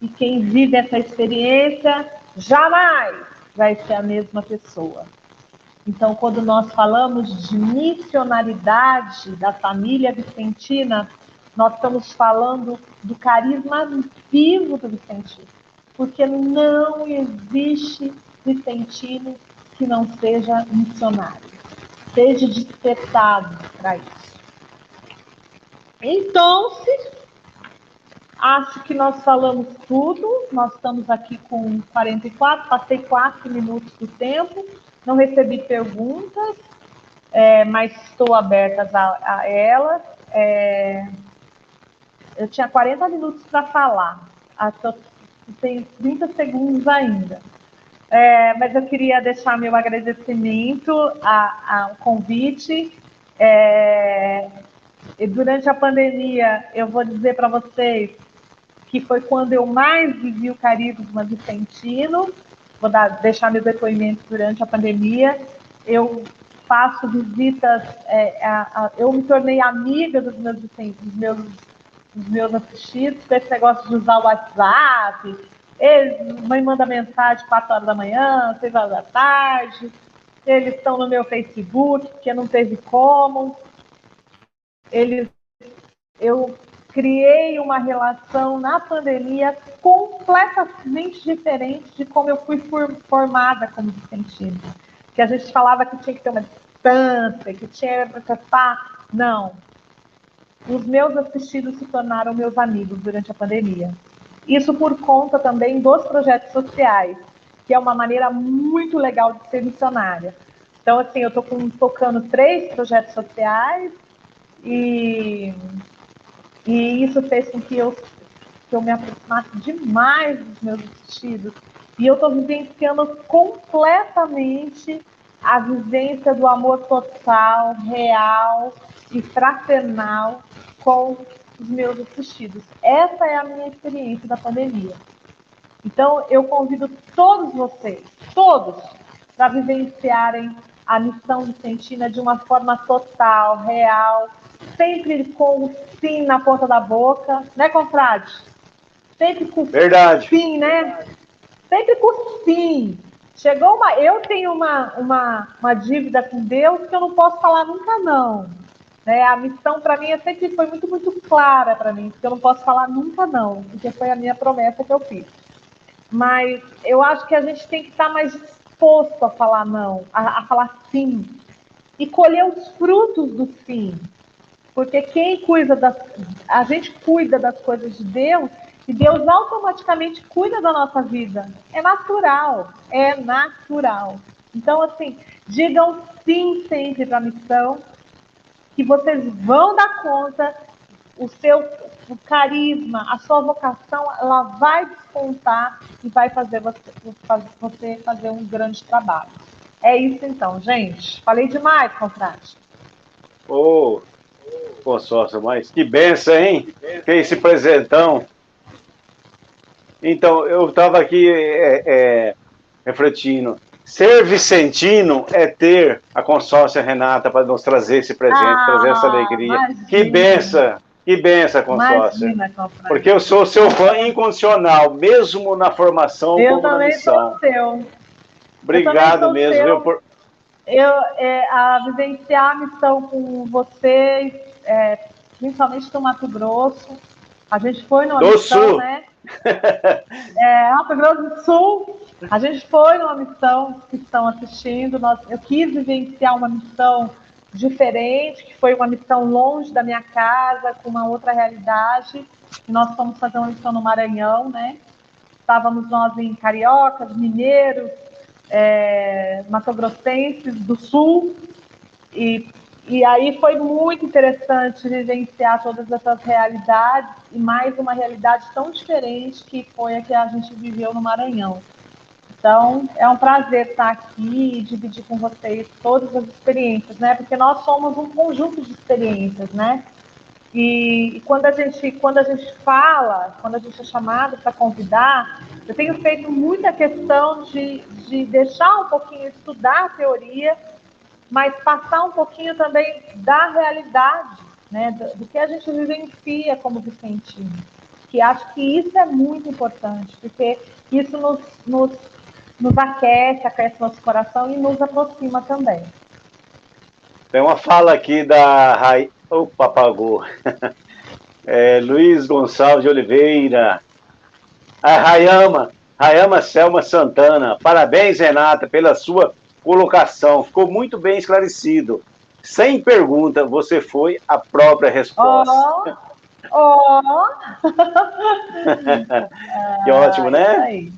E quem vive essa experiência jamais vai ser a mesma pessoa. Então, quando nós falamos de missionaridade da família vicentina, nós estamos falando do carisma vivo do vicentino. Porque não existe vicentino que não seja missionário, seja despertado para isso. Então, Acho que nós falamos tudo. Nós estamos aqui com 44, passei 4 minutos do tempo, não recebi perguntas, mas estou aberta a elas. Eu tinha 40 minutos para falar, tenho 30 segundos ainda. Mas eu queria deixar meu agradecimento ao convite. E durante a pandemia, eu vou dizer para vocês que foi quando eu mais vivi o carisma vicentino. Vou deixar meu depoimento durante a pandemia. Eu faço visitas, eu me tornei amiga dos meus assistidos, com esse negócio de usar o WhatsApp. Eles me mandam mensagem 4 horas da manhã, 6 horas da tarde. Eles estão no meu Facebook, porque não teve como. Eu criei uma relação na pandemia completamente diferente de como eu fui formada como vicentina. Que a gente falava que tinha que ter uma distância, que tinha que passar. Não. Os meus assistidos se tornaram meus amigos durante a pandemia. Isso por conta também dos projetos sociais, que é uma maneira muito legal de ser missionária. Então, assim, eu estou tocando 3 projetos sociais e isso fez com que eu me aproximasse demais dos meus assistidos. E eu estou vivenciando completamente a vivência do amor total, real e fraternal com os meus assistidos. Essa é a minha experiência da pandemia. Então, eu convido todos vocês, todos, para vivenciarem a missão vicentina de uma forma total, real, sempre com o sim na ponta da boca, né, confrade? Sempre com Verdade. Sim, né? Sempre com sim. Eu tenho uma dívida com Deus que eu não posso falar nunca não. A missão para mim sempre foi muito, muito clara para mim, porque eu não posso falar nunca não, porque foi a minha promessa que eu fiz. Mas eu acho que a gente tem que estar mais disposto a falar não, a falar sim, e colher os frutos do sim. Porque a gente cuida das coisas de Deus, e Deus automaticamente cuida da nossa vida. É natural, é natural. Então, assim, digam sim sempre para a missão, que vocês vão dar conta, o carisma, a sua vocação, ela vai despontar e vai fazer você fazer um grande trabalho. É isso então, gente. Falei demais, confrade. Ô, consórcio, mas que benção, hein? Que esse presentão. Então, eu estava aqui refletindo. Ser vicentino é ter a consórcia Renata para nos trazer esse presente, trazer essa alegria. Imagina. Que benção, consórcia. Imagina, porque eu sou seu fã incondicional, mesmo na formação como na missão. Eu também sou seu. Obrigado mesmo. A vivenciar a missão com vocês, principalmente no Mato Grosso. A gente foi numa missão, Sul. Né? Mato Grosso do Sul. A gente foi numa missão, que estão assistindo. Eu quis vivenciar uma missão diferente, que foi uma missão longe da minha casa, com uma outra realidade. E nós fomos fazer uma missão no Maranhão, né? Estávamos nós em cariocas, mineiros, mato-grossenses do Sul. E aí foi muito interessante vivenciar todas essas realidades, e mais uma realidade tão diferente que foi a que a gente viveu no Maranhão. Então, é um prazer estar aqui e dividir com vocês todas as experiências, né? Porque nós somos um conjunto de experiências, né? E quando a gente fala, quando a gente é chamado para convidar, eu tenho feito muita questão de deixar um pouquinho, estudar a teoria, mas passar um pouquinho também da realidade, né? Do que a gente vivencia como vicentino. Que acho que isso é muito importante, porque isso nos aquece nosso coração e nos aproxima também. Tem uma fala aqui da Rai... Opa, apagou. Luiz Gonçalves de Oliveira. A Rayama Selma Santana. Parabéns, Renata, pela sua colocação. Ficou muito bem esclarecido. Sem pergunta, você foi a própria resposta. Ó! Que ótimo, né? Aí.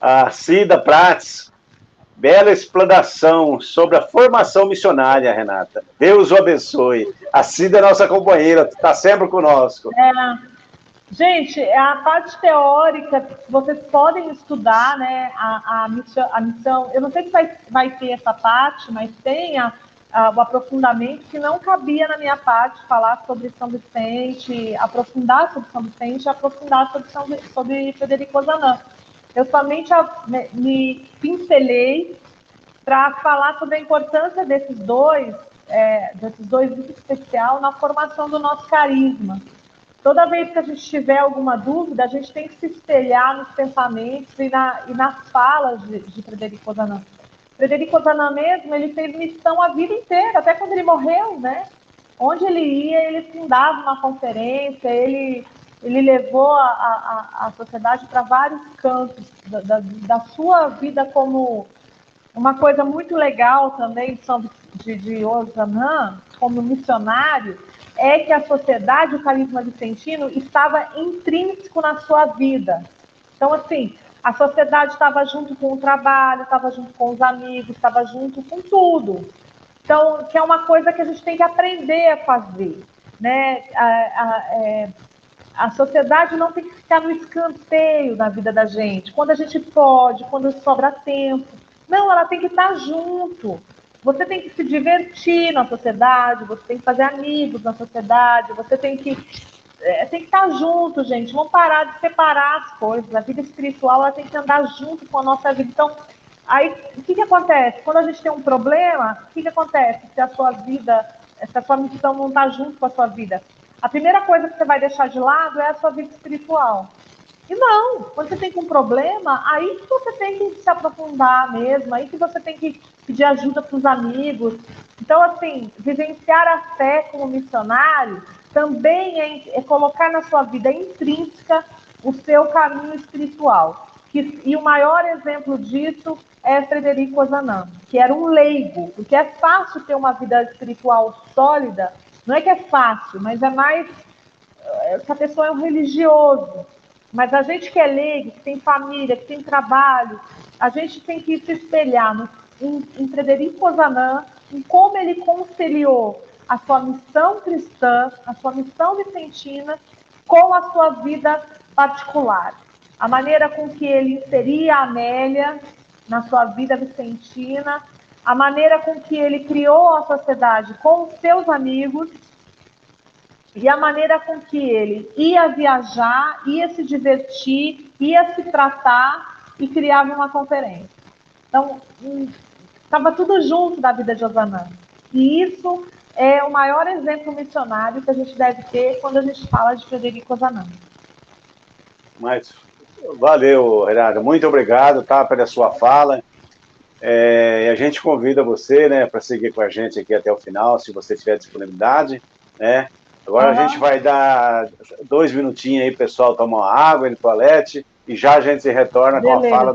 A Cida Prates, bela explanação sobre a formação missionária, Renata. Deus o abençoe. A Cida é nossa companheira, está sempre conosco. Gente, a parte teórica, vocês podem estudar, né, a missão, eu não sei se vai ter essa parte, mas tem o aprofundamento que não cabia na minha parte, falar sobre São Vicente, aprofundar sobre São Vicente, aprofundar sobre Frederico Ozanam. Eu somente me pincelei para falar sobre a importância desses dois em especial na formação do nosso carisma. Toda vez que a gente tiver alguma dúvida, a gente tem que se espelhar nos pensamentos e nas falas de Frederico Ozanam. Frederico Ozanam mesmo, ele fez missão a vida inteira, até quando ele morreu, né? Onde ele ia, ele fundava uma conferência, ele levou a sociedade para vários cantos da sua vida, como uma coisa muito legal também de Ozanam, como missionário, é que a sociedade, o carisma vicentino, estava intrínseco na sua vida. Então, assim, a sociedade estava junto com o trabalho, estava junto com os amigos, estava junto com tudo. Então, que é uma coisa que a gente tem que aprender a fazer, né? A sociedade não tem que ficar no escanteio na vida da gente, quando a gente pode, quando sobra tempo. Não, ela tem que estar junto. Você tem que se divertir na sociedade, você tem que fazer amigos na sociedade, você tem que estar junto, gente. Vamos parar de separar as coisas. A vida espiritual, ela tem que andar junto com a nossa vida. Então, aí, o que acontece? Quando a gente tem um problema, o que acontece se a sua vida, se a sua missão não está junto com a sua vida? A primeira coisa que você vai deixar de lado é a sua vida espiritual. E não, quando você tem um problema, aí que você tem que se aprofundar mesmo, aí que você tem que pedir ajuda para os amigos. Então, assim, vivenciar a fé como missionário também é colocar na sua vida intrínseca o seu caminho espiritual. E o maior exemplo disso é Frederico Ozanam, que era um leigo, porque é fácil ter uma vida espiritual sólida, não é que é fácil, mas é mais que a pessoa é um religioso. Mas a gente que é leigo, que tem família, que tem trabalho, a gente tem que se espelhar em Frederico Ozanam, em como ele conciliou a sua missão cristã, a sua missão vicentina, com a sua vida particular. A maneira com que ele inseria a Amélia na sua vida vicentina, a maneira com que ele criou a sociedade com os seus amigos, e a maneira com que ele ia viajar, ia se divertir, ia se tratar e criava uma conferência. Então, estava tudo junto da vida de Ozanam. E isso é o maior exemplo missionário que a gente deve ter quando a gente fala de Frederico Ozanam. Mas, valeu, Renata. Muito obrigado, tá, pela sua fala. E a gente convida você, né, para seguir com a gente aqui até o final, se você tiver disponibilidade, né? Agora a gente vai dar 2 minutinhos aí, pessoal, tomar uma água, ir no toalete, e já a gente retorna com a fala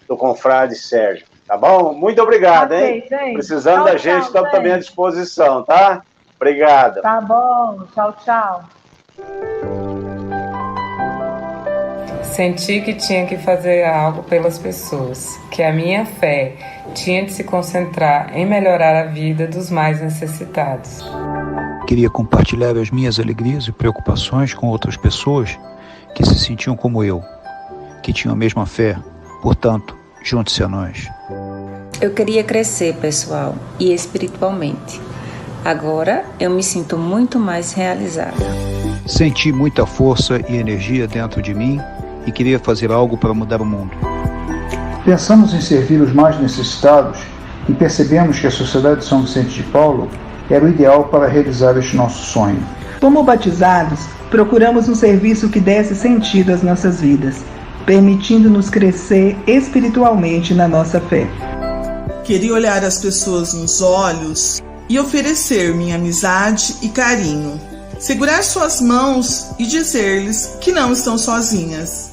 do confrade Sérgio, tá bom? Muito obrigado, hein? Gente. Precisando da gente, estamos também à disposição, tá? Obrigado. Tá bom, tchau, tchau. Senti que tinha que fazer algo pelas pessoas, que a minha fé tinha de se concentrar em melhorar a vida dos mais necessitados. Queria compartilhar as minhas alegrias e preocupações com outras pessoas que se sentiam como eu, que tinham a mesma fé. Portanto, junte-se a nós. Eu queria crescer, pessoal, e espiritualmente. Agora eu me sinto muito mais realizada. Senti muita força e energia dentro de mim e queria fazer algo para mudar o mundo. Pensamos em servir os mais necessitados e percebemos que a Sociedade de São Vicente de Paulo era o ideal para realizar este nosso sonho. Como batizados, procuramos um serviço que desse sentido às nossas vidas, permitindo-nos crescer espiritualmente na nossa fé. Queria olhar as pessoas nos olhos e oferecer minha amizade e carinho. Segurar suas mãos e dizer-lhes que não estão sozinhas.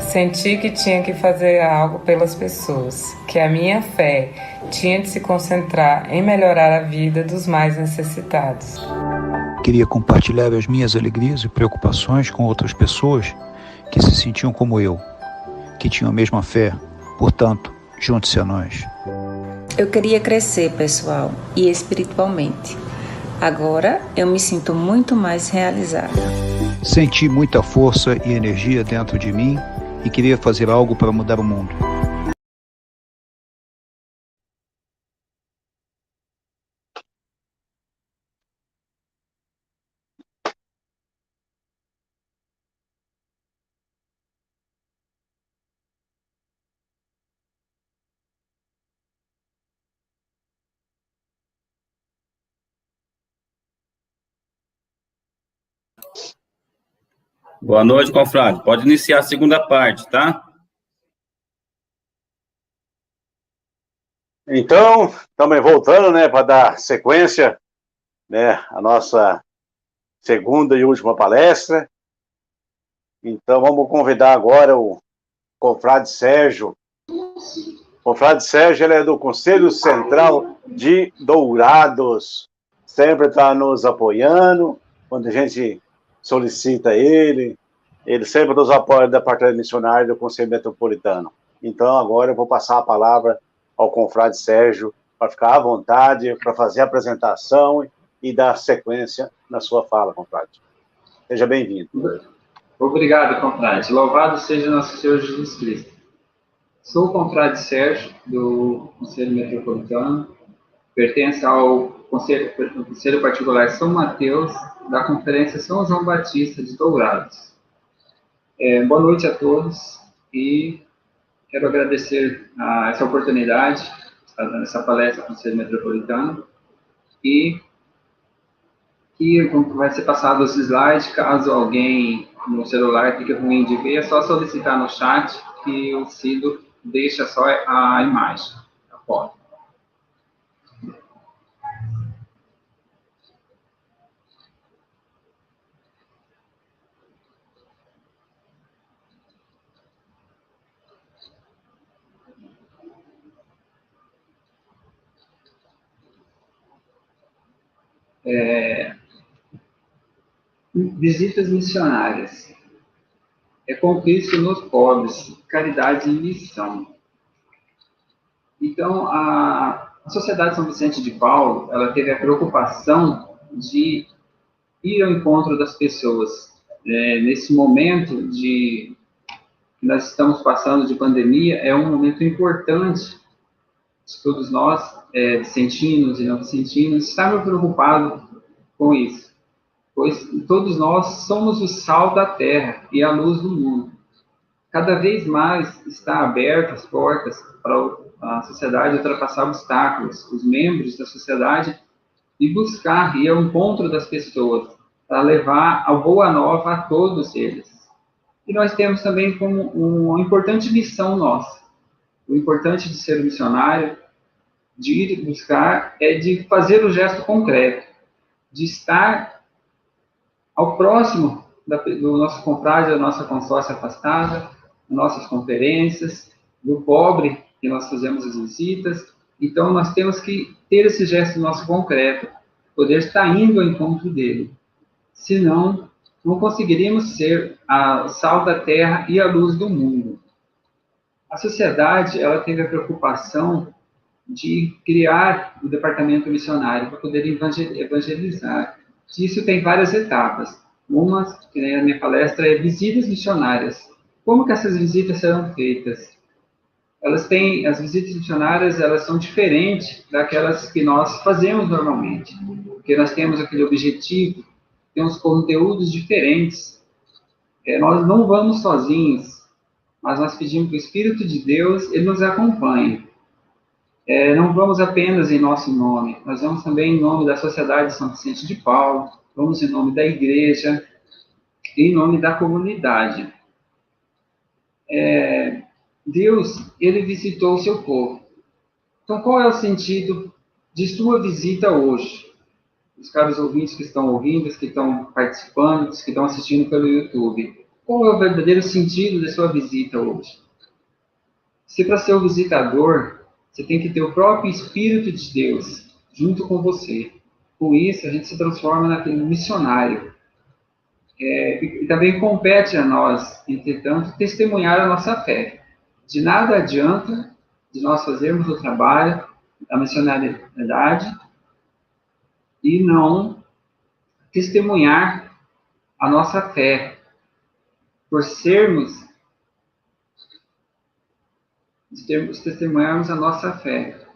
Senti que tinha que fazer algo pelas pessoas, que a minha fé tinha de se concentrar em melhorar a vida dos mais necessitados. Queria compartilhar as minhas alegrias e preocupações com outras pessoas que se sentiam como eu, que tinham a mesma fé. Portanto, junte-se a nós. Eu queria crescer, pessoal, e espiritualmente. Agora eu me sinto muito mais realizada. Senti muita força e energia dentro de mim e queria fazer algo para mudar o mundo. Boa noite, confrade. Pode iniciar a segunda parte, tá? Então, também voltando, né, para dar sequência, né, a nossa segunda e última palestra. Então, vamos convidar agora o confrade Sérgio. O confrade Sérgio, ele é do Conselho Central de Dourados. Sempre está nos apoiando, quando a gente solicita ele sempre nos apoia do Departamento Missionário do Conselho Metropolitano. Então, agora eu vou passar a palavra ao confrade Sérgio para ficar à vontade, para fazer a apresentação e dar sequência na sua fala, confrade. Seja bem-vindo. Obrigado, confrade. Louvado seja nosso Senhor Jesus Cristo. Sou o confrade Sérgio, do Conselho Metropolitano, pertenço ao Conselho Particular São Mateus, da Conferência São João Batista de Dourados. Boa noite a todos e quero agradecer essa oportunidade, essa palestra do Conselho Metropolitano, e que vai ser passado os slides. Caso alguém no celular fique ruim de ver, é só solicitar no chat que o Cido deixa só a imagem, a foto. Visitas missionárias. Com Cristo nos pobres, caridade e missão. Então, a Sociedade São Vicente de Paulo, ela teve a preocupação de ir ao encontro das pessoas. Nesse momento que nós estamos passando de pandemia, é um momento importante de todos nós, vicentinos e não vicentinos, estarmos preocupados com isso, pois todos nós somos o sal da terra e a luz do mundo. Cada vez mais está abertas as portas para a sociedade ultrapassar obstáculos, os membros da sociedade, e buscar ir ao encontro das pessoas, para levar a boa nova a todos eles. E nós temos também como uma importante missão nossa. O importante de ser missionário, de ir buscar, é de fazer o gesto concreto, de estar ao próximo do nosso confrade, da nossa consórcia afastada, nossas conferências, do pobre que nós fazemos as visitas. Então, nós temos que ter esse gesto nosso concreto, poder estar indo ao encontro dele. Senão, não conseguiríamos ser a sal da terra e a luz do mundo. A sociedade, ela teve a preocupação de criar o departamento missionário para poder evangelizar. Isso tem várias etapas. Uma, que na minha palestra, é visitas missionárias. Como que essas visitas serão feitas? As visitas missionárias, elas são diferentes daquelas que nós fazemos normalmente, porque nós temos aquele objetivo, temos conteúdos diferentes. Nós não vamos sozinhos, mas nós pedimos que o Espírito de Deus, ele nos acompanhe. Não vamos apenas em nosso nome, nós vamos também em nome da Sociedade São Vicente de Paulo, vamos em nome da igreja, e em nome da comunidade. Deus, ele visitou o seu povo. Então, qual é o sentido de sua visita hoje? Os caros ouvintes que estão ouvindo, os que estão participando, os que estão assistindo pelo YouTube. Qual é o verdadeiro sentido da sua visita hoje? Se para ser o visitador, você tem que ter o próprio Espírito de Deus junto com você. Com isso, a gente se transforma naquele missionário. E também compete a nós, entretanto, testemunhar a nossa fé. De nada adianta de nós fazermos o trabalho da missionariedade e não testemunhar a nossa fé. Por testemunharmos a nossa fé.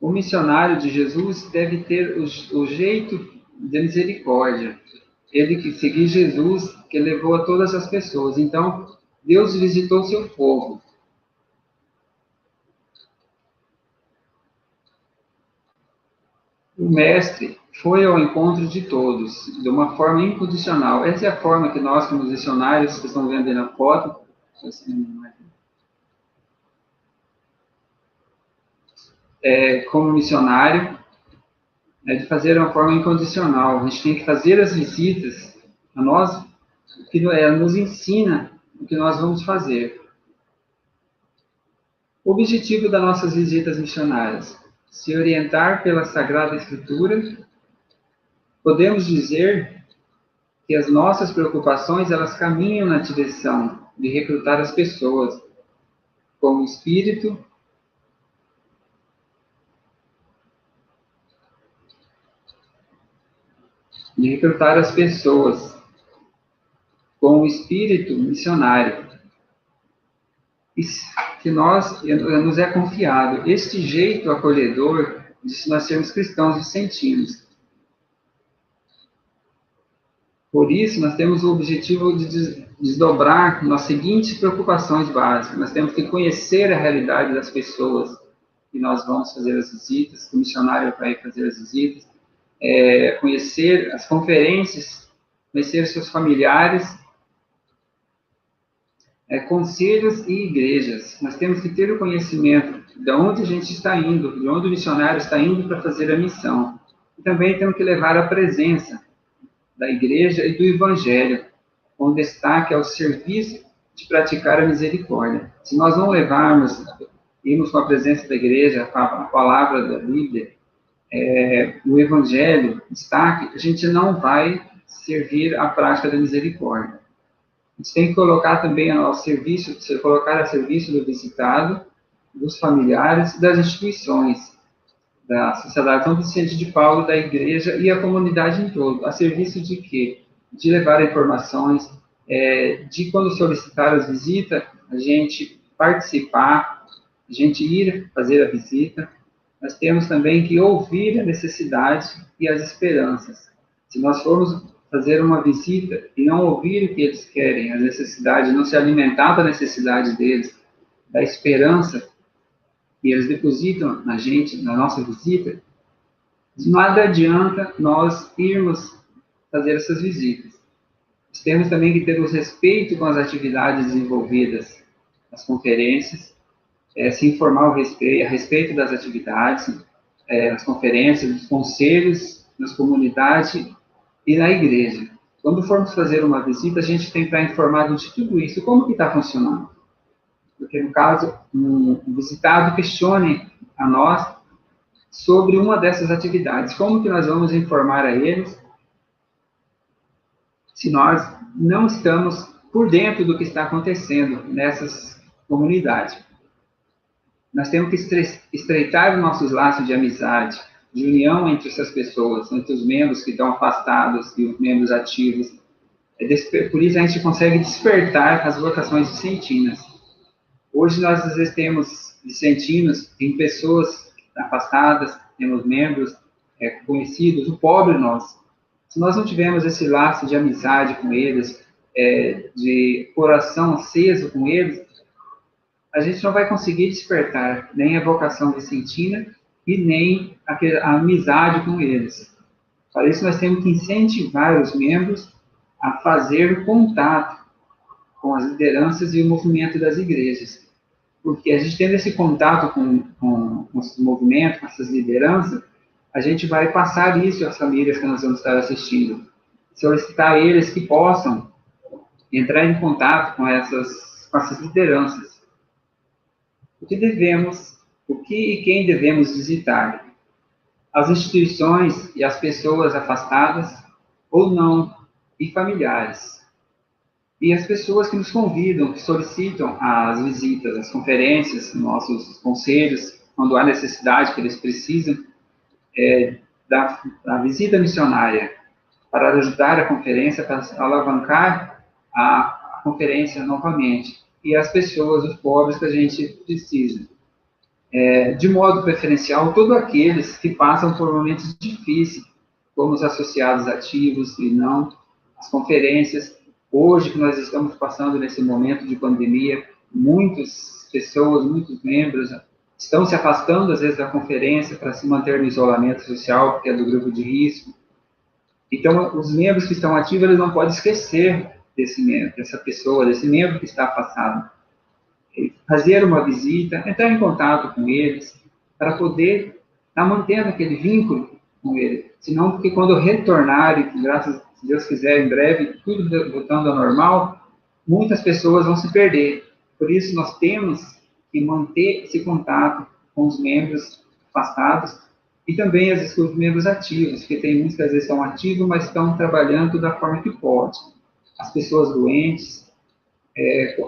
O missionário de Jesus deve ter o jeito de misericórdia. Ele que seguiu Jesus, que levou a todas as pessoas. Então, Deus visitou seu povo. O mestre foi ao encontro de todos, de uma forma incondicional. Essa é a forma que nós, como missionários, que estão vendo aí na foto, como missionário, de fazer de uma forma incondicional. A gente tem que fazer as visitas a nós, que nos ensina o que nós vamos fazer. O objetivo das nossas visitas missionárias: se orientar pela Sagrada Escritura. Podemos dizer que as nossas preocupações, elas caminham na direção de recrutar as pessoas com o Espírito, de recrutar as pessoas com o espírito missionário, que nos é confiado este jeito acolhedor de nós sermos cristãos vicentinos. Por isso, nós temos o objetivo de desdobrar nas seguintes preocupações básicas. Nós temos que conhecer a realidade das pessoas que nós vamos fazer as visitas, que o missionário vai fazer as visitas, conhecer as conferências, conhecer seus familiares, conselhos e igrejas. Nós temos que ter o conhecimento de onde a gente está indo, de onde o missionário está indo para fazer a missão. E também temos que levar a presença da igreja e do evangelho, com destaque ao serviço de praticar a misericórdia. Se nós não irmos com a presença da igreja, com a palavra da Bíblia, o evangelho, destaque, a gente não vai servir a prática da misericórdia. A gente tem que colocar também a serviço do visitado, dos familiares e das instituições, da Sociedade São Vicente de Paulo, da igreja e a comunidade em todo. A serviço de quê? De levar informações, de quando solicitar as visitas, a gente participar, a gente ir fazer a visita. Nós temos também que ouvir a necessidade e as esperanças. Se nós formos fazer uma visita e não ouvir o que eles querem, a necessidade, não se alimentar da necessidade deles, da esperança que eles depositam na gente, na nossa visita, de nada adianta nós irmos fazer essas visitas. Nós temos também que ter o respeito com as atividades desenvolvidas nas conferências, se informar a respeito das atividades, nas conferências, nos conselhos, nas comunidades e na igreja. Quando formos fazer uma visita, a gente tem que estar informado de tudo isso, como que está funcionando. Porque, no caso, um visitado questione a nós sobre uma dessas atividades. Como que nós vamos informar a eles se nós não estamos por dentro do que está acontecendo nessas comunidades? Nós temos que estreitar os nossos laços de amizade, de união entre essas pessoas, entre os membros que estão afastados e os membros ativos. Por isso a gente consegue despertar as vocações vicentinas. Hoje nós às vezes temos vicentinos, tem pessoas afastadas, temos membros conhecidos, o pobre nós. Se nós não tivermos esse laço de amizade com eles, de coração aceso com eles, a gente não vai conseguir despertar nem a vocação vicentina e nem a amizade com eles. Para isso, nós temos que incentivar os membros a fazer contato com as lideranças e o movimento das igrejas. Porque a gente tendo esse contato com esse movimento, com essas lideranças, a gente vai passar isso às famílias que nós vamos estar assistindo. Solicitar a eles que possam entrar em contato com essas lideranças. O que e quem devemos visitar? As instituições e as pessoas afastadas ou não, e familiares. E as pessoas que nos convidam, que solicitam as visitas, as conferências, nossos conselhos, quando há necessidade que eles precisam da visita missionária, para ajudar a conferência, para alavancar a conferência novamente. E as pessoas, os pobres que a gente precisa. De modo preferencial, todos aqueles que passam por momentos difíceis, como os associados ativos e não, as conferências. Hoje que nós estamos passando nesse momento de pandemia, muitas pessoas, muitos membros estão se afastando, às vezes, da conferência para se manter no isolamento social, porque é do grupo de risco. Então, os membros que estão ativos, eles não podem esquecer desse membro, dessa pessoa, desse membro que está afastado. Fazer uma visita, entrar em contato com eles, para poder estar mantendo aquele vínculo com ele. Senão, porque quando retornarem, graças a Deus quiser, em breve, tudo voltando ao normal, muitas pessoas vão se perder. Por isso, nós temos que manter esse contato com os membros afastados e também, às vezes, com os membros ativos, porque tem muitos que às vezes estão ativos, mas estão trabalhando da forma que pode. As pessoas doentes,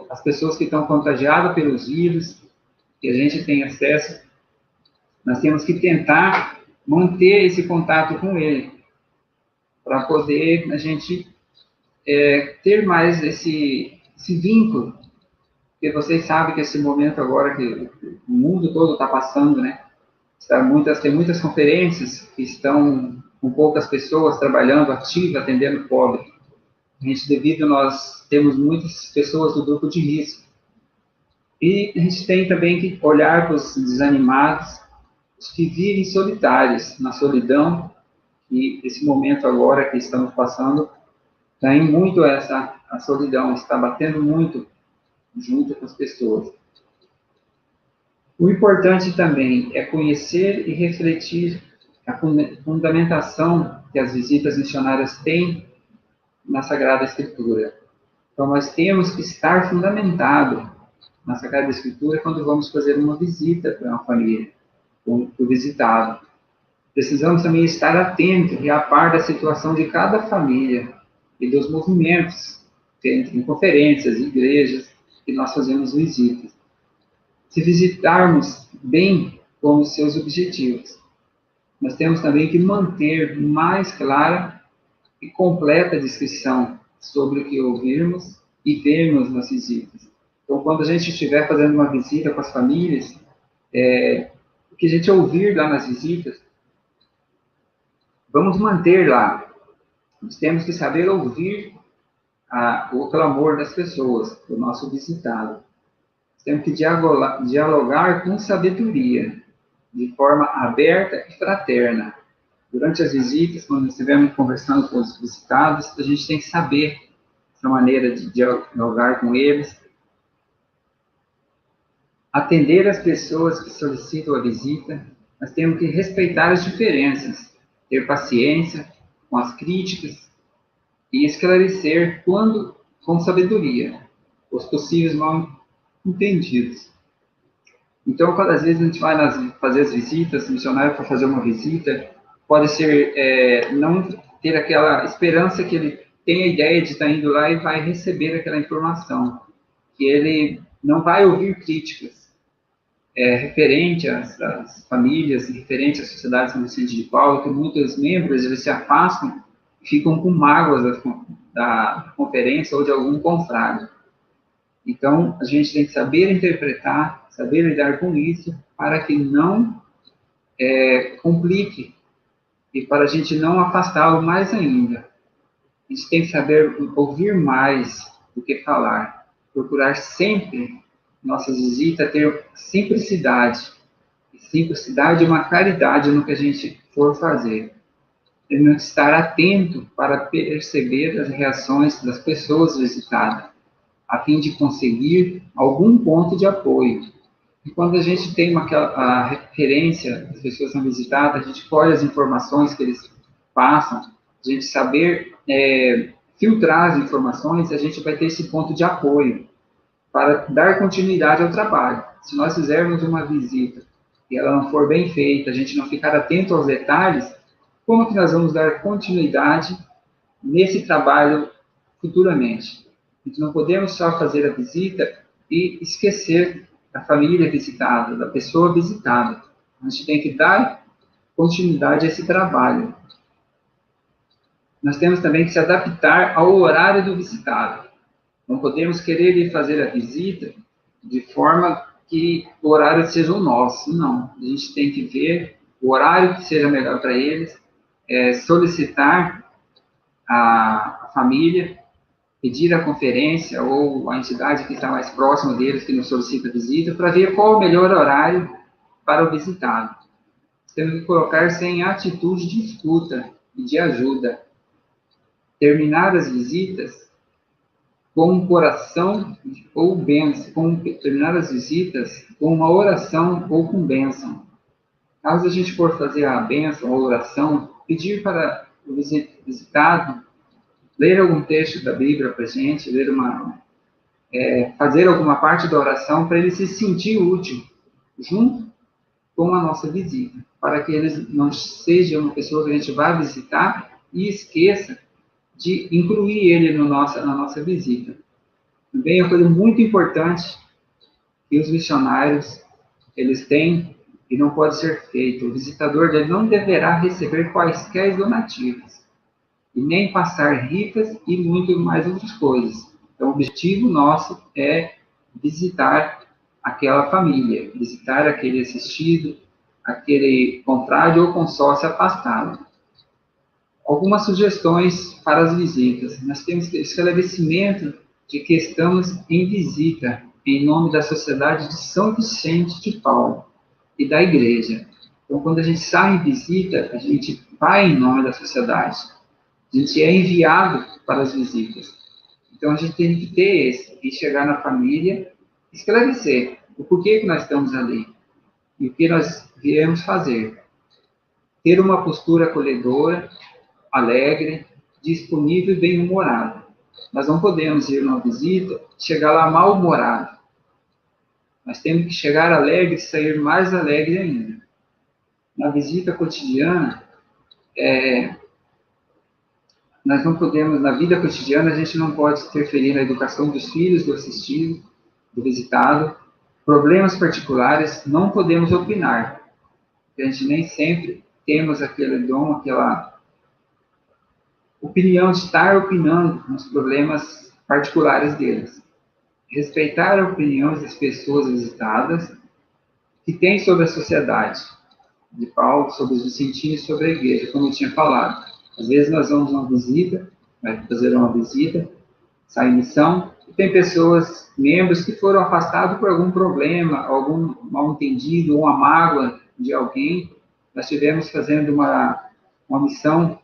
as pessoas que estão contagiadas pelos vírus, que a gente tem acesso, nós temos que tentar manter esse contato com ele, para poder a gente ter mais esse vínculo, porque vocês sabem que esse momento agora que o mundo todo está passando, né? Tem muitas conferências que estão com poucas pessoas trabalhando ativo, atendendo o pobre. Nós temos muitas pessoas do grupo de risco. E a gente tem também que olhar para os desanimados, os que vivem solitários, na solidão, e esse momento agora que estamos passando, tem muito a solidão, está batendo muito junto com as pessoas. O importante também é conhecer e refletir a fundamentação que as visitas missionárias têm na Sagrada Escritura. Então, nós temos que estar fundamentado na Sagrada Escritura quando vamos fazer uma visita para uma família, para o visitado. Precisamos também estar atentos e a par da situação de cada família e dos movimentos, em conferências, igrejas, que nós fazemos visitas. Se visitarmos bem com os seus objetivos, nós temos também que manter mais clara e completa a descrição sobre o que ouvirmos e vermos nas visitas. Então, quando a gente estiver fazendo uma visita com as famílias, o que a gente ouvir lá nas visitas, vamos manter lá. Nós temos que saber ouvir o clamor das pessoas, do nosso visitado. Temos que dialogar com sabedoria, de forma aberta e fraterna. Durante as visitas, quando estivermos conversando com os visitados, a gente tem que saber essa maneira de dialogar com eles. Atender as pessoas que solicitam a visita, nós temos que respeitar as diferenças, ter paciência com as críticas e esclarecer com sabedoria os possíveis mal entendidos. Então, quando às vezes a gente vai fazer as visitas, o missionário para fazer uma visita, pode ser não ter aquela esperança que ele tem a ideia de estar indo lá e vai receber aquela informação, que ele não vai ouvir críticas referente às famílias, referente à sociedade São Vicente de Paulo, que muitos membros eles se afastam e ficam com mágoas da conferência ou de algum confrade. Então, a gente tem que saber interpretar, saber lidar com isso, para que não complique e para a gente não afastá-lo mais ainda. A gente tem que saber ouvir mais do que falar, procurar sempre nossas visitas ter simplicidade. E simplicidade é uma caridade no que a gente for fazer. devemos estar atento para perceber as reações das pessoas visitadas, a fim de conseguir algum ponto de apoio. E quando a gente tem a referência das pessoas que são visitadas, a gente colhe as informações que eles passam, a gente saber filtrar as informações, a gente vai ter esse ponto de apoio para dar continuidade ao trabalho. Se nós fizermos uma visita e ela não for bem feita, a gente não ficar atento aos detalhes, como que nós vamos dar continuidade nesse trabalho futuramente? Então, não podemos só fazer a visita e esquecer da família visitada, da pessoa visitada. A gente tem que dar continuidade a esse trabalho. Nós temos também que se adaptar ao horário do visitado. Não podemos querer ir fazer a visita de forma que o horário seja o nosso. Não. A gente tem que ver o horário que seja melhor para eles, solicitar a família, pedir a conferência ou a entidade que está mais próxima deles, que nos solicita a visita, para ver qual o melhor horário para o visitado. Temos que colocar-se em atitude de escuta e de ajuda. Terminar as visitas com um coração ou bênção, terminar as visitas com uma oração ou com bênção. Caso a gente for fazer a bênção ou oração, pedir para o visitado ler algum texto da Bíblia para a gente, fazer alguma parte da oração para ele se sentir útil, junto com a nossa visita, para que eles não sejam uma pessoa que a gente vá visitar e esqueça de incluir ele na nossa visita. Também é uma coisa muito importante que os missionários, eles têm e não pode ser feito. O visitador dele não deverá receber quaisquer donativos, e nem passar ricas e muito mais outras coisas. Então, o objetivo nosso é visitar aquela família, visitar aquele assistido, aquele contrário ou consórcio afastado. Algumas sugestões para as visitas. Nós temos esclarecimento de que estamos em visita, em nome da Sociedade de São Vicente de Paulo e da Igreja. Então, quando a gente sai em visita, a gente vai em nome da sociedade. A gente é enviado para as visitas. Então, a gente tem que ter e chegar na família, esclarecer o porquê que nós estamos ali e o que nós viemos fazer. Ter uma postura acolhedora, alegre, disponível e bem-humorado. Nós não podemos ir numa visita e chegar lá mal-humorado. Nós temos que chegar alegre e sair mais alegre ainda. Na visita cotidiana, nós não podemos, na vida cotidiana, a gente não pode interferir na educação dos filhos, do assistido, do visitado. Problemas particulares, não podemos opinar. Porque a gente nem sempre temos aquele dom, aquela opinião de estar opinando nos problemas particulares deles. Respeitar a opinião das pessoas visitadas que tem sobre a sociedade. De Paulo, sobre os vicentinos, sobre a igreja, como eu tinha falado. Às vezes nós vamos uma visita, vai fazer uma visita, sai em missão, e tem pessoas, membros, que foram afastados por algum problema, algum mal-entendido, ou uma mágoa de alguém. Nós estivemos fazendo uma missão,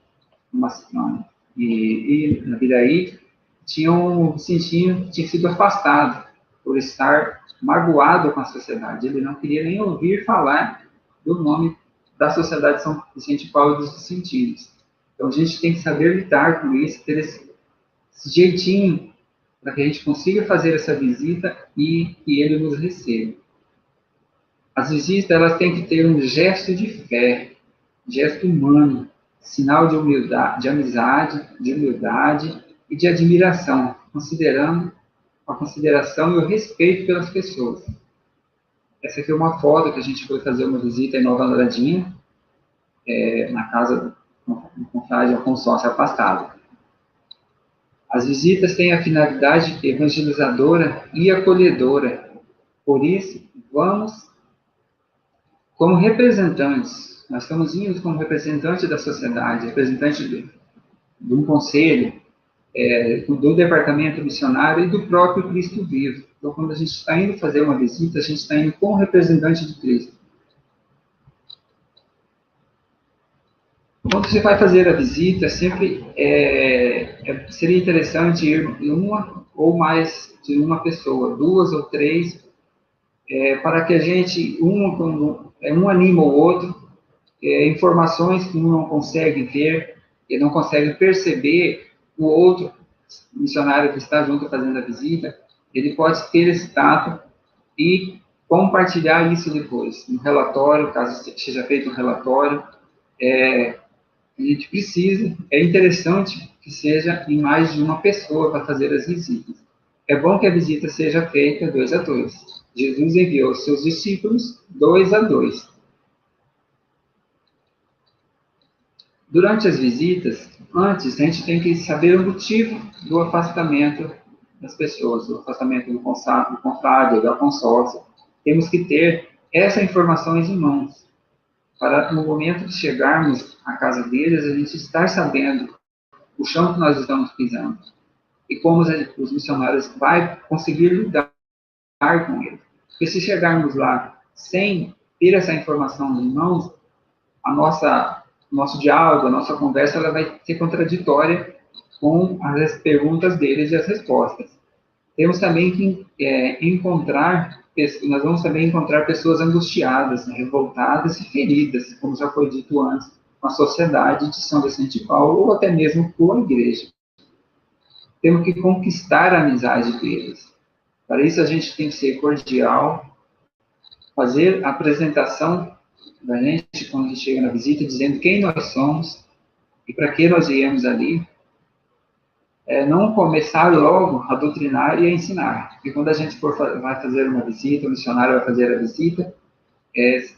e na Viraí, tinha um vicentinho que tinha sido afastado por estar magoado com a sociedade. Ele não queria nem ouvir falar do nome da Sociedade São Vicente de Paulo dos Vicentinos. Então, a gente tem que saber lidar com isso, ter esse jeitinho para que a gente consiga fazer essa visita e que ele nos receba. As visitas, elas têm que ter um gesto de fé, gesto humano, sinal de humildade, de amizade, de humildade e de admiração, considerando a consideração e o respeito pelas pessoas. Essa aqui é uma foto que a gente foi fazer uma visita em Nova Andradina, na casa do confrade consórcio afastado. As visitas têm a finalidade evangelizadora e acolhedora. Por isso, vamos como representantes. Nós estamos indo como representante da sociedade, representante de um conselho, do departamento missionário e do próprio Cristo vivo. Então, quando a gente está indo fazer uma visita, a gente está indo como representante de Cristo. quando você vai fazer a visita, sempre seria interessante ir em uma ou mais de uma pessoa, 2 ou 3, para que a gente, um anima o outro, informações que um não consegue ver, e não consegue perceber, o outro missionário que está junto fazendo a visita, ele pode ter esse tato e compartilhar isso depois, no relatório, caso seja feito um relatório. A gente precisa, é interessante que seja em mais de uma pessoa para fazer as visitas. É bom que a visita seja feita 2 a 2. Jesus enviou os seus discípulos 2 a 2. Durante as visitas, antes, a gente tem que saber o motivo do afastamento das pessoas, do afastamento do confrade, da consórcia. Temos que ter essas informações em mãos, para no momento de chegarmos à casa deles, a gente estar sabendo o chão que nós estamos pisando e como os missionários vão conseguir lidar com ele. Porque se chegarmos lá sem ter essa informação em mãos, nosso diálogo, a nossa conversa, ela vai ser contraditória com as perguntas deles e as respostas. Temos também que nós vamos também encontrar pessoas angustiadas, revoltadas e feridas, como já foi dito antes, com a sociedade de São Vicente de Paulo, ou até mesmo com a igreja. Temos que conquistar a amizade deles. Para isso, a gente tem que ser cordial, fazer a apresentação da gente, quando a gente chega na visita, dizendo quem nós somos e para que nós viemos ali. Não começar logo a doutrinar e a ensinar. Porque quando a gente vai fazer uma visita, o missionário vai fazer a visita,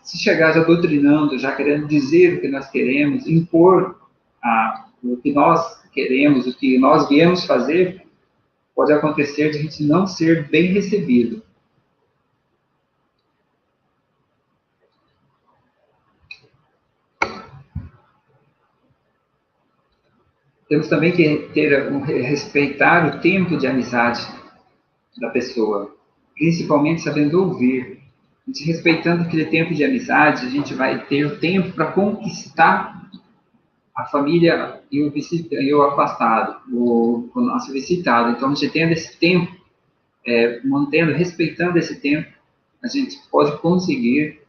se chegar já doutrinando, já querendo dizer o que nós queremos, impor o que nós queremos, o que nós viemos fazer, pode acontecer de a gente não ser bem recebido. Temos também que respeitar o tempo de amizade da pessoa, principalmente sabendo ouvir. Respeitando aquele tempo de amizade, a gente vai ter o tempo para conquistar a família e o afastado, o nosso visitado. Então, a gente tendo esse tempo, respeitando esse tempo, a gente pode conseguir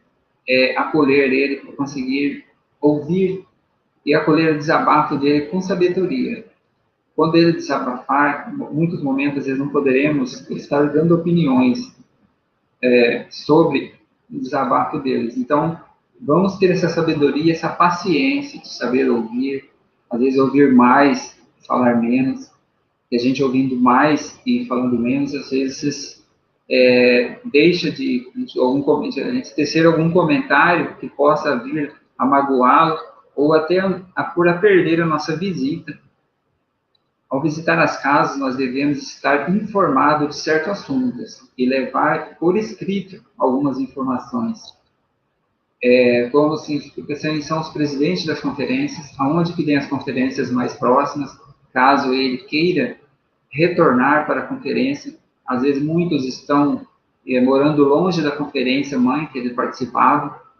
acolher ele, conseguir ouvir e acolher o desabafo dele com sabedoria. Quando ele desabafar, em muitos momentos, não poderemos estar dando opiniões sobre o desabafo deles. Então, vamos ter essa sabedoria, essa paciência de saber ouvir, às vezes ouvir mais, falar menos, e a gente ouvindo mais e falando menos, às vezes deixa de a gente tecer algum comentário que possa vir a magoá-lo, ou até por perder a nossa visita. Ao visitar as casas, nós devemos estar informados de certos assuntos e levar por escrito algumas informações. Como são os presidentes das conferências, aonde que tem as conferências mais próximas, caso ele queira retornar para a conferência. Às vezes muitos estão morando longe da conferência mãe que ele participava.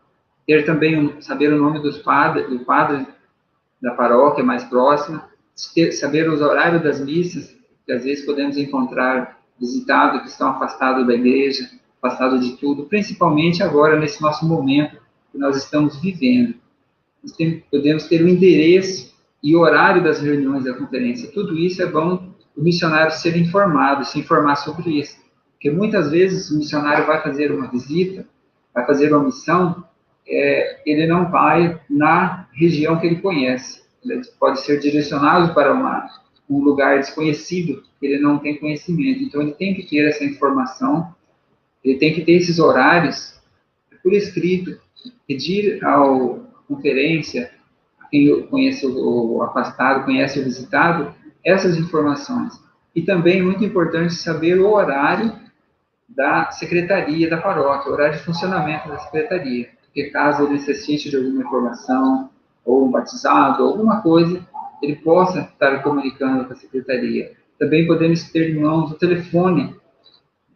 Ter também saber o nome do padre da paróquia mais próxima, saber os horários das missas, que às vezes podemos encontrar visitados que estão afastados da igreja, afastados de tudo, principalmente agora nesse nosso momento que nós estamos vivendo. Nós podemos ter o endereço e o horário das reuniões da conferência. Tudo isso é bom o missionário ser informado, se informar sobre isso, porque muitas vezes o missionário vai fazer uma visita, vai fazer uma missão, ele não vai na região que ele conhece. Ele pode ser direcionado para um lugar desconhecido, que ele não tem conhecimento. Então, ele tem que ter essa informação, ele tem que ter esses horários por escrito, pedir à conferência, a quem conhece o afastado, conhece o visitado, essas informações. E também, muito importante, saber o horário da secretaria da paróquia, o horário de funcionamento da secretaria. Porque caso ele necessite de alguma informação, ou um batizado, alguma coisa, ele possa estar comunicando com a secretaria. Também podemos ter em mãos o telefone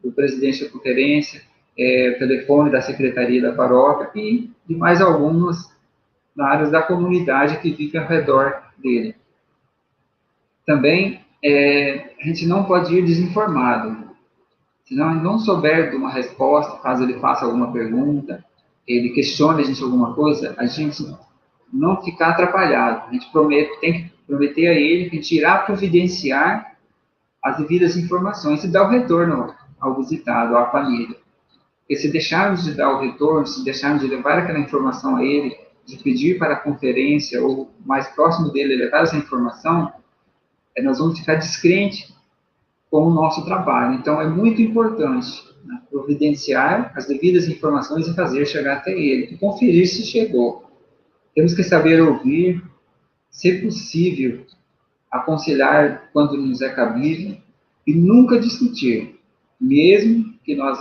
do presidente da conferência, o telefone da secretaria da paróquia e de mais algumas na área da comunidade que vive ao redor dele. Também, a gente não pode ir desinformado. Se não souber de uma resposta, caso ele faça alguma pergunta, ele questione a gente alguma coisa, a gente não ficar atrapalhado. A gente tem que prometer a ele que a gente irá providenciar as devidas informações e dar o retorno ao visitado, à família. Porque se deixarmos de dar o retorno, se deixarmos de levar aquela informação a ele, de pedir para a conferência ou mais próximo dele levar essa informação, nós vamos ficar descrentes com o nosso trabalho. Então, é muito importante, né, providenciar as devidas informações e fazer chegar até ele, e conferir se chegou. Temos que saber ouvir, se possível, aconselhar quando nos é cabível, e nunca discutir, mesmo que nós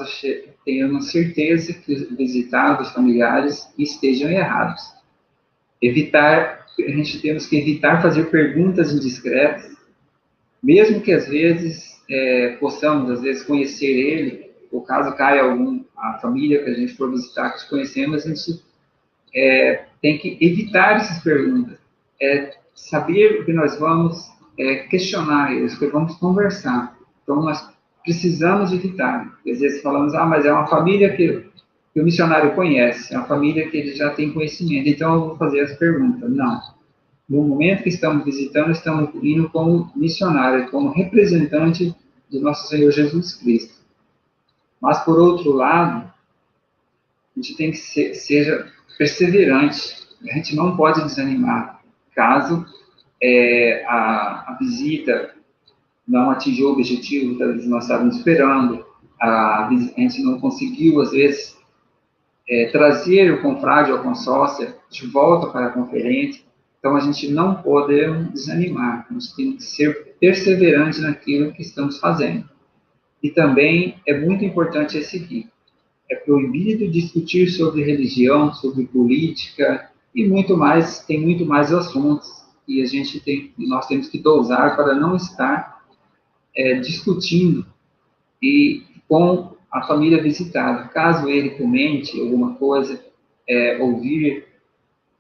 tenhamos certeza que os visitados, familiares, estejam errados. A gente temos que evitar fazer perguntas indiscretas, mesmo que às vezes possamos, às vezes, conhecer ele, ou caso caia a família que a gente for visitar, que conhecemos, a gente tem que evitar essas perguntas, saber o que nós vamos questionar eles, o que vamos conversar. Então, nós precisamos evitar. Às vezes falamos, mas é uma família que o missionário conhece, é uma família que ele já tem conhecimento, então eu vou fazer as perguntas. Não. No momento que estamos visitando, estamos indo como missionário, como representante de nosso Senhor Jesus Cristo. Mas, por outro lado, a gente tem que seja perseverante. A gente não pode desanimar. Caso a visita não atingiu o objetivo que nós estávamos esperando, a gente não conseguiu, às vezes, trazer o confrade ou a consórcia de volta para a conferência. Então, a gente não pode desanimar, nós temos que ser perseverantes naquilo que estamos fazendo. E também é muito importante seguir. É proibido discutir sobre religião, sobre política, e muito mais, tem muito mais assuntos, e nós temos que dosar para não estar discutindo com a família visitada. Caso ele comente alguma coisa, ouvir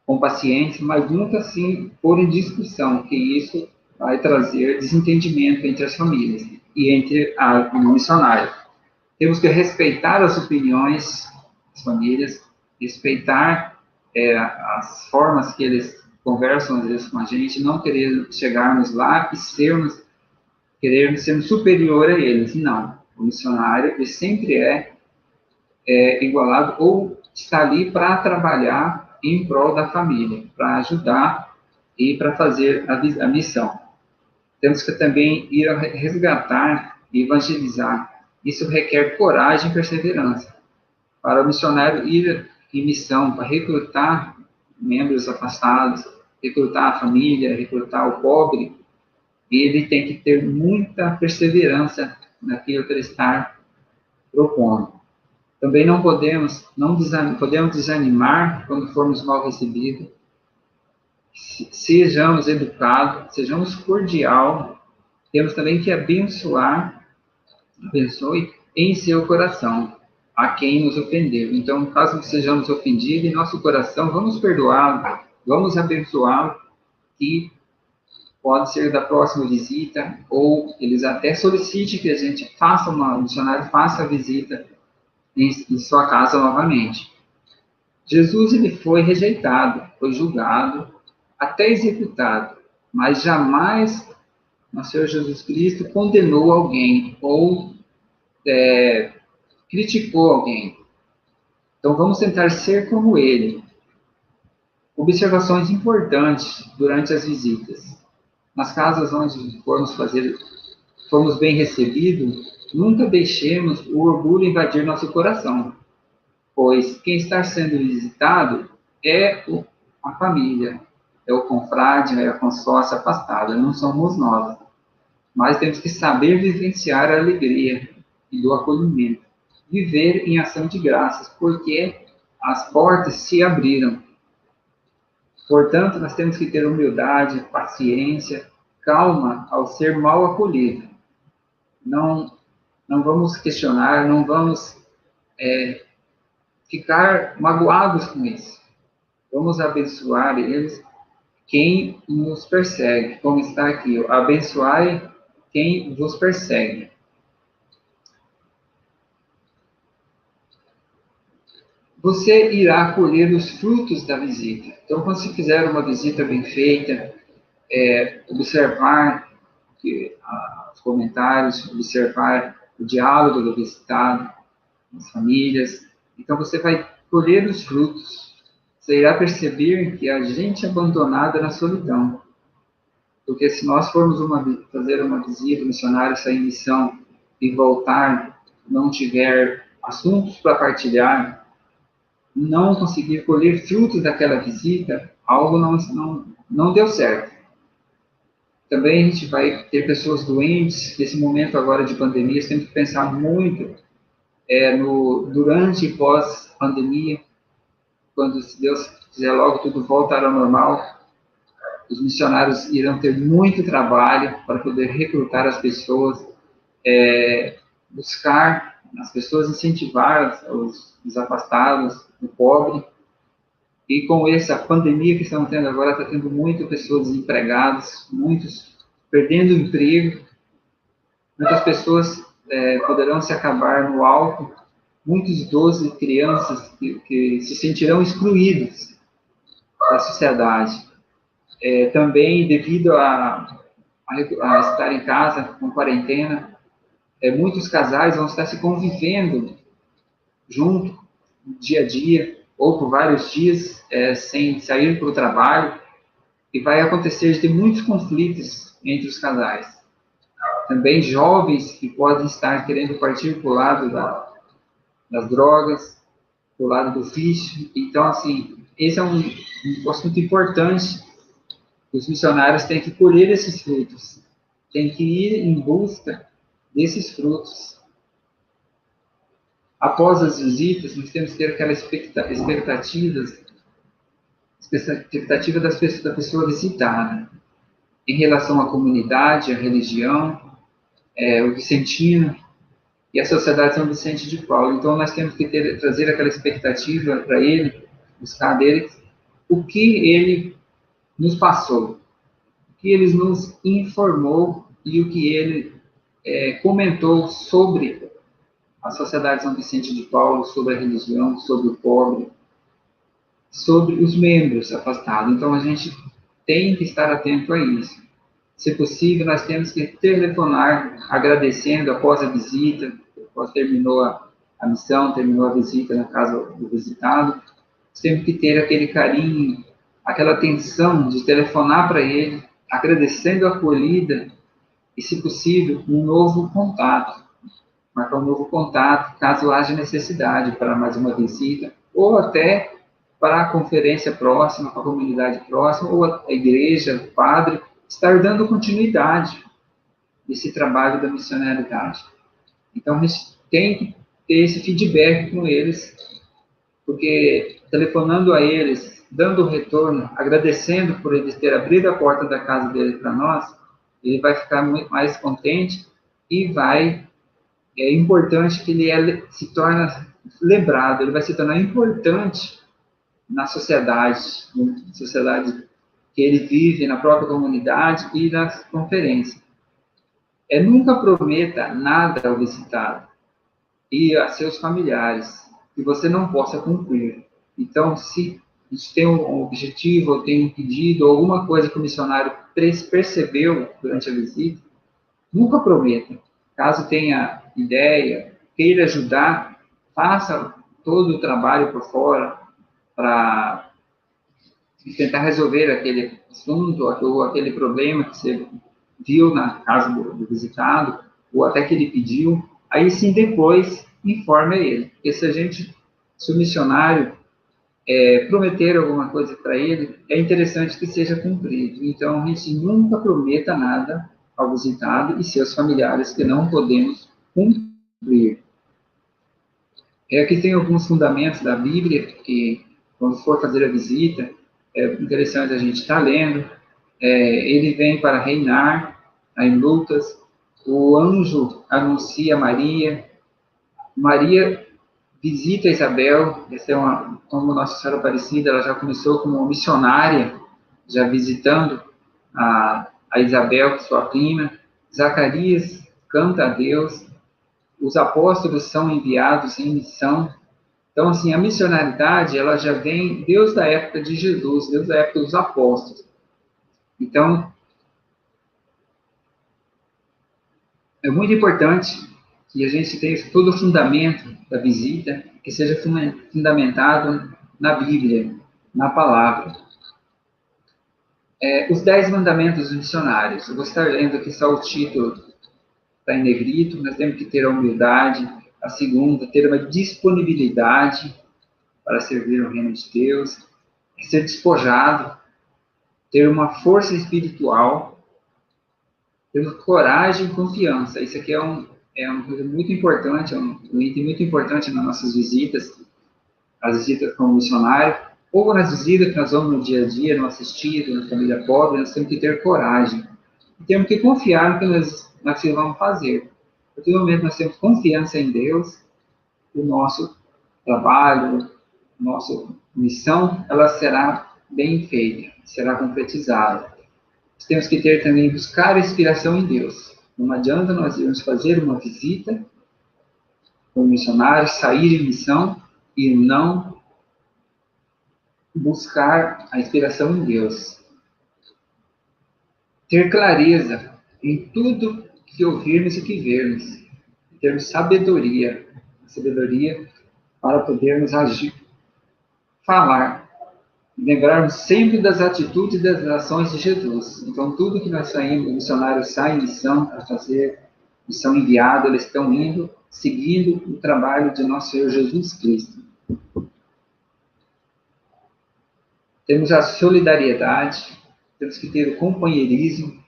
com paciência, mas nunca assim pôr em discussão, que isso vai trazer desentendimento entre as famílias e entre o missionário. Temos que respeitar as opiniões das famílias, respeitar as formas que eles conversam às vezes com a gente, não querer chegarmos lá e querermos ser superior a eles. Não. O missionário, ele sempre igualado ou está ali para trabalhar em prol da família, para ajudar e para fazer a missão. Temos que também ir resgatar e evangelizar. Isso requer coragem e perseverança. Para o missionário ir em missão, para recrutar membros afastados, recrutar a família, recrutar o pobre, ele tem que ter muita perseverança naquilo que ele está propondo. Também não podemos desanimar quando formos mal recebidos. Sejamos educados, sejamos cordiais. Temos também que abençoe em seu coração a quem nos ofendeu. Então, caso sejamos ofendidos em nosso coração, vamos perdoá-lo, vamos abençoá-lo, que pode ser da próxima visita, ou eles até solicitem que a gente o missionário faça a visita em sua casa novamente. Jesus, ele foi rejeitado, foi julgado, até executado, mas jamais nosso Senhor Jesus Cristo condenou alguém ou criticou alguém. Então, vamos tentar ser como ele. Observações importantes durante as visitas. Nas casas onde formos bem recebidos, nunca deixemos o orgulho invadir nosso coração, pois quem está sendo visitado é a família, é o confrade, é a consórcia afastada, não somos nós. Mas temos que saber vivenciar a alegria e do acolhimento, viver em ação de graças, porque as portas se abriram. Portanto, nós temos que ter humildade, paciência, calma ao ser mal acolhido. Não vamos questionar, não vamos ficar magoados com isso. Vamos abençoar eles, quem nos persegue, como está aqui, ó, abençoai quem vos persegue. Você irá colher os frutos da visita. Então, quando você fizer uma visita bem feita, observar os comentários, observar o diálogo do visitado, as famílias, então você vai colher os frutos. Você irá perceber que a gente é abandonada na solidão. Porque se nós formos fazer uma visita, missionário sair em missão e voltar, não tiver assuntos para partilhar, não conseguir colher frutos daquela visita, algo não deu certo. Também a gente vai ter pessoas doentes. Nesse momento agora de pandemia, você tem que pensar muito durante e pós-pandemia, quando, se Deus quiser, logo tudo voltar ao normal, os missionários irão ter muito trabalho para poder recrutar as pessoas, buscar as pessoas, incentivar os afastados, o pobre. E com essa pandemia que estamos tendo agora, está tendo muitas pessoas desempregadas, muitos perdendo o emprego, muitas pessoas poderão se acabar no álcool, muitos idosos e crianças que se sentirão excluídos da sociedade. Também, devido a estar em casa, com quarentena, muitos casais vão estar se convivendo junto, dia a dia, ou por vários dias, sem sair para o trabalho, e vai acontecer de ter muitos conflitos entre os casais. Também jovens que podem estar querendo partir para o lado das drogas, para o lado do vício. Então, assim, esse é um assunto importante. Os missionários têm que colher esses frutos, têm que ir em busca desses frutos. Após as visitas, nós temos que ter aquela expectativa da pessoa visitada, em relação à comunidade, à religião, o vicentino e a Sociedade São Vicente de Paulo. Então, nós temos que trazer aquela expectativa para ele, buscar dele, o que ele nos passou, o que ele nos informou e o que ele comentou sobre a Sociedade São Vicente de Paulo, sobre a religião, sobre o pobre, sobre os membros afastados. Então, a gente tem que estar atento a isso. Se possível, nós temos que telefonar agradecendo após a visita, após terminou a missão, terminou a visita na casa do visitado. Nós temos que ter aquele carinho, aquela atenção de telefonar para ele, agradecendo a acolhida e, se possível, um novo contato. Marcar um novo contato, caso haja necessidade para mais uma visita, ou até para a conferência próxima, para a comunidade próxima, ou a igreja, o padre, estar dando continuidade desse trabalho da missionariedade. Então, a gente tem que ter esse feedback com eles, porque telefonando a eles, dando o retorno, agradecendo por eles terem abrido a porta da casa dele para nós, ele vai ficar muito mais contente e é importante que ele se torne lembrado, ele vai se tornar importante na sociedade que ele vive, na própria comunidade e nas conferências. Nunca prometa nada ao visitado e a seus familiares que você não possa cumprir. Então, se a gente tem um objetivo, ou tem um pedido, ou alguma coisa que o missionário percebeu durante a visita, nunca prometa. Caso tenha ideia, queira ajudar, faça todo o trabalho por fora para tentar resolver aquele assunto ou aquele problema que você viu na casa do visitado, ou até que ele pediu. Aí sim, depois, informe a ele. Porque se o missionário prometer alguma coisa para ele, é interessante que seja cumprido. Então, a gente nunca prometa nada ao visitado e seus familiares que não podemos cumprir. Aqui tem alguns fundamentos da Bíblia que, quando for fazer a visita, é interessante a gente estar lendo. Ele vem para reinar, em Lucas, o anjo anuncia Maria visita a Isabel. Essa é como Nossa Senhora Aparecida, ela já começou como uma missionária, já visitando a Isabel, sua prima. Zacarias canta a Deus. Os apóstolos são enviados em missão. Então, assim, a missionariedade, ela já vem desde a época de Jesus, desde a época dos apóstolos. Então, é muito importante que a gente tenha todo o fundamento da visita, que seja fundamentado na Bíblia, na palavra. Os 10 mandamentos missionários. Eu vou estar lendo aqui só o título, está em negrito. Nós temos que ter a humildade. A segunda, ter uma disponibilidade para servir o reino de Deus. Ser despojado. Ter uma força espiritual. Ter coragem e confiança. Isso aqui é uma coisa muito importante, é um item muito importante nas nossas visitas. As visitas como missionário. Ou nas visitas que nós vamos no dia a dia, no assistido, na família pobre, nós temos que ter coragem. E temos que confiar no que nós vamos fazer. A todo momento nós temos confiança em Deus, o nosso trabalho, nossa missão, ela será bem feita, será concretizada. Nós temos que ter também, buscar a inspiração em Deus. Não adianta nós irmos fazer uma visita como missionário, sair em missão e não buscar a inspiração em Deus. Ter clareza em tudo que ouvirmos e que vermos. Termos sabedoria para podermos agir, falar. Lembrarmos sempre das atitudes e das ações de Jesus. Então, tudo que nós saímos, os missionários saem em missão para fazer, missão enviada, eles estão indo, seguindo o trabalho de nosso Senhor Jesus Cristo. Temos a solidariedade, temos que ter o companheirismo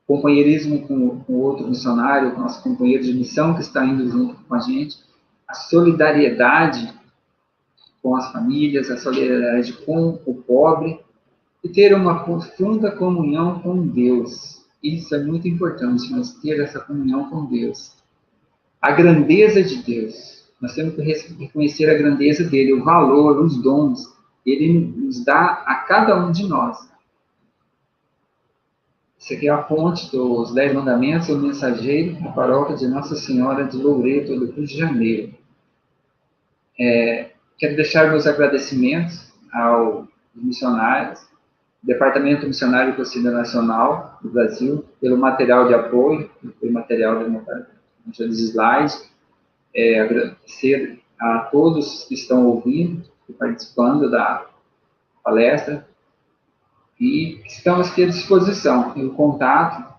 com o outro missionário, com o nosso companheiro de missão que está indo junto com a gente, a solidariedade com as famílias, a solidariedade com o pobre, e ter uma profunda comunhão com Deus. Isso é muito importante, nós ter essa comunhão com Deus. A grandeza de Deus, nós temos que reconhecer a grandeza dele, o valor, os dons, ele nos dá a cada um de nós. Isso aqui é a fonte dos 10 mandamentos, o mensageiro da paróquia de Nossa Senhora de Loureto, do Rio de Janeiro. Quero deixar meus agradecimentos aos missionários, Departamento Missionário e Conselho Nacional do Brasil, pelo material de apoio, pelo material dos slides. Agradecer a todos que estão ouvindo e participando da palestra. E estamos aqui à disposição. E o contato,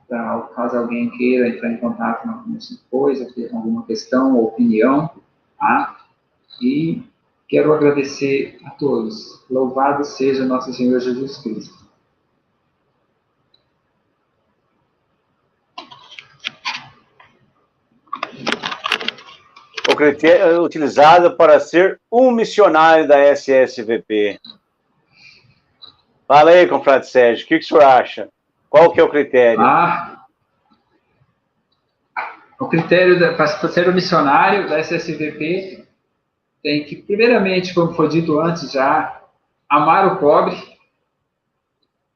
caso alguém queira entrar em contato com alguma coisa, ter alguma questão ou opinião. Tá? E quero agradecer a todos. Louvado seja nosso Senhor Jesus Cristo. O critério utilizado para ser um missionário da SSVP. Fala aí, confrade Sérgio, o que o senhor acha? Qual que é o critério? O critério para ser um missionário da SSVP tem que, primeiramente, como foi dito antes já, amar o pobre,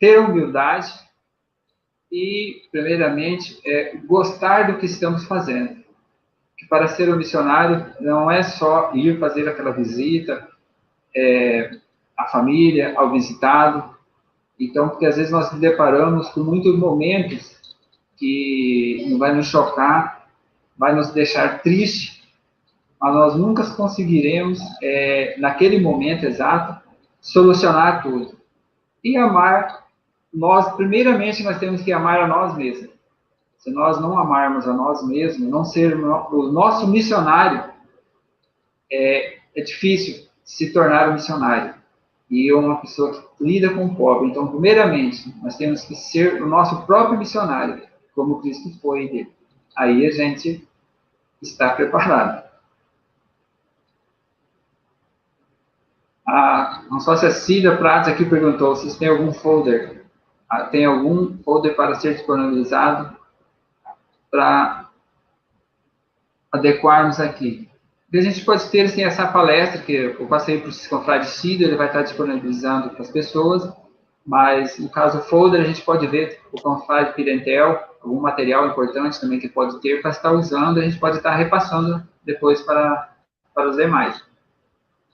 ter humildade e, primeiramente, gostar do que estamos fazendo. Que para ser um missionário não é só ir fazer aquela visita à família, ao visitado. Então, porque às vezes nós nos deparamos com muitos momentos que vai nos chocar, vai nos deixar triste, mas nós nunca conseguiremos, naquele momento exato, solucionar tudo. E amar, primeiramente, nós temos que amar a nós mesmos. Se nós não amarmos a nós mesmos, não sermos o nosso missionário, é difícil se tornar um missionário. E uma pessoa que lida com o pobre. Então, primeiramente, nós temos que ser o nosso próprio missionário, como Cristo foi dele. Aí a gente está preparado. A sócia Cida Prates aqui perguntou se tem algum folder. Tem algum folder para ser disponibilizado para adequarmos aqui. a gente pode ter assim, essa palestra, que eu passei para o confrade Cido, ele vai estar disponibilizando para as pessoas, mas no caso do folder, a gente pode ver o confrade Pimentel, algum material importante também que pode ter para estar usando, a gente pode estar repassando depois para os demais.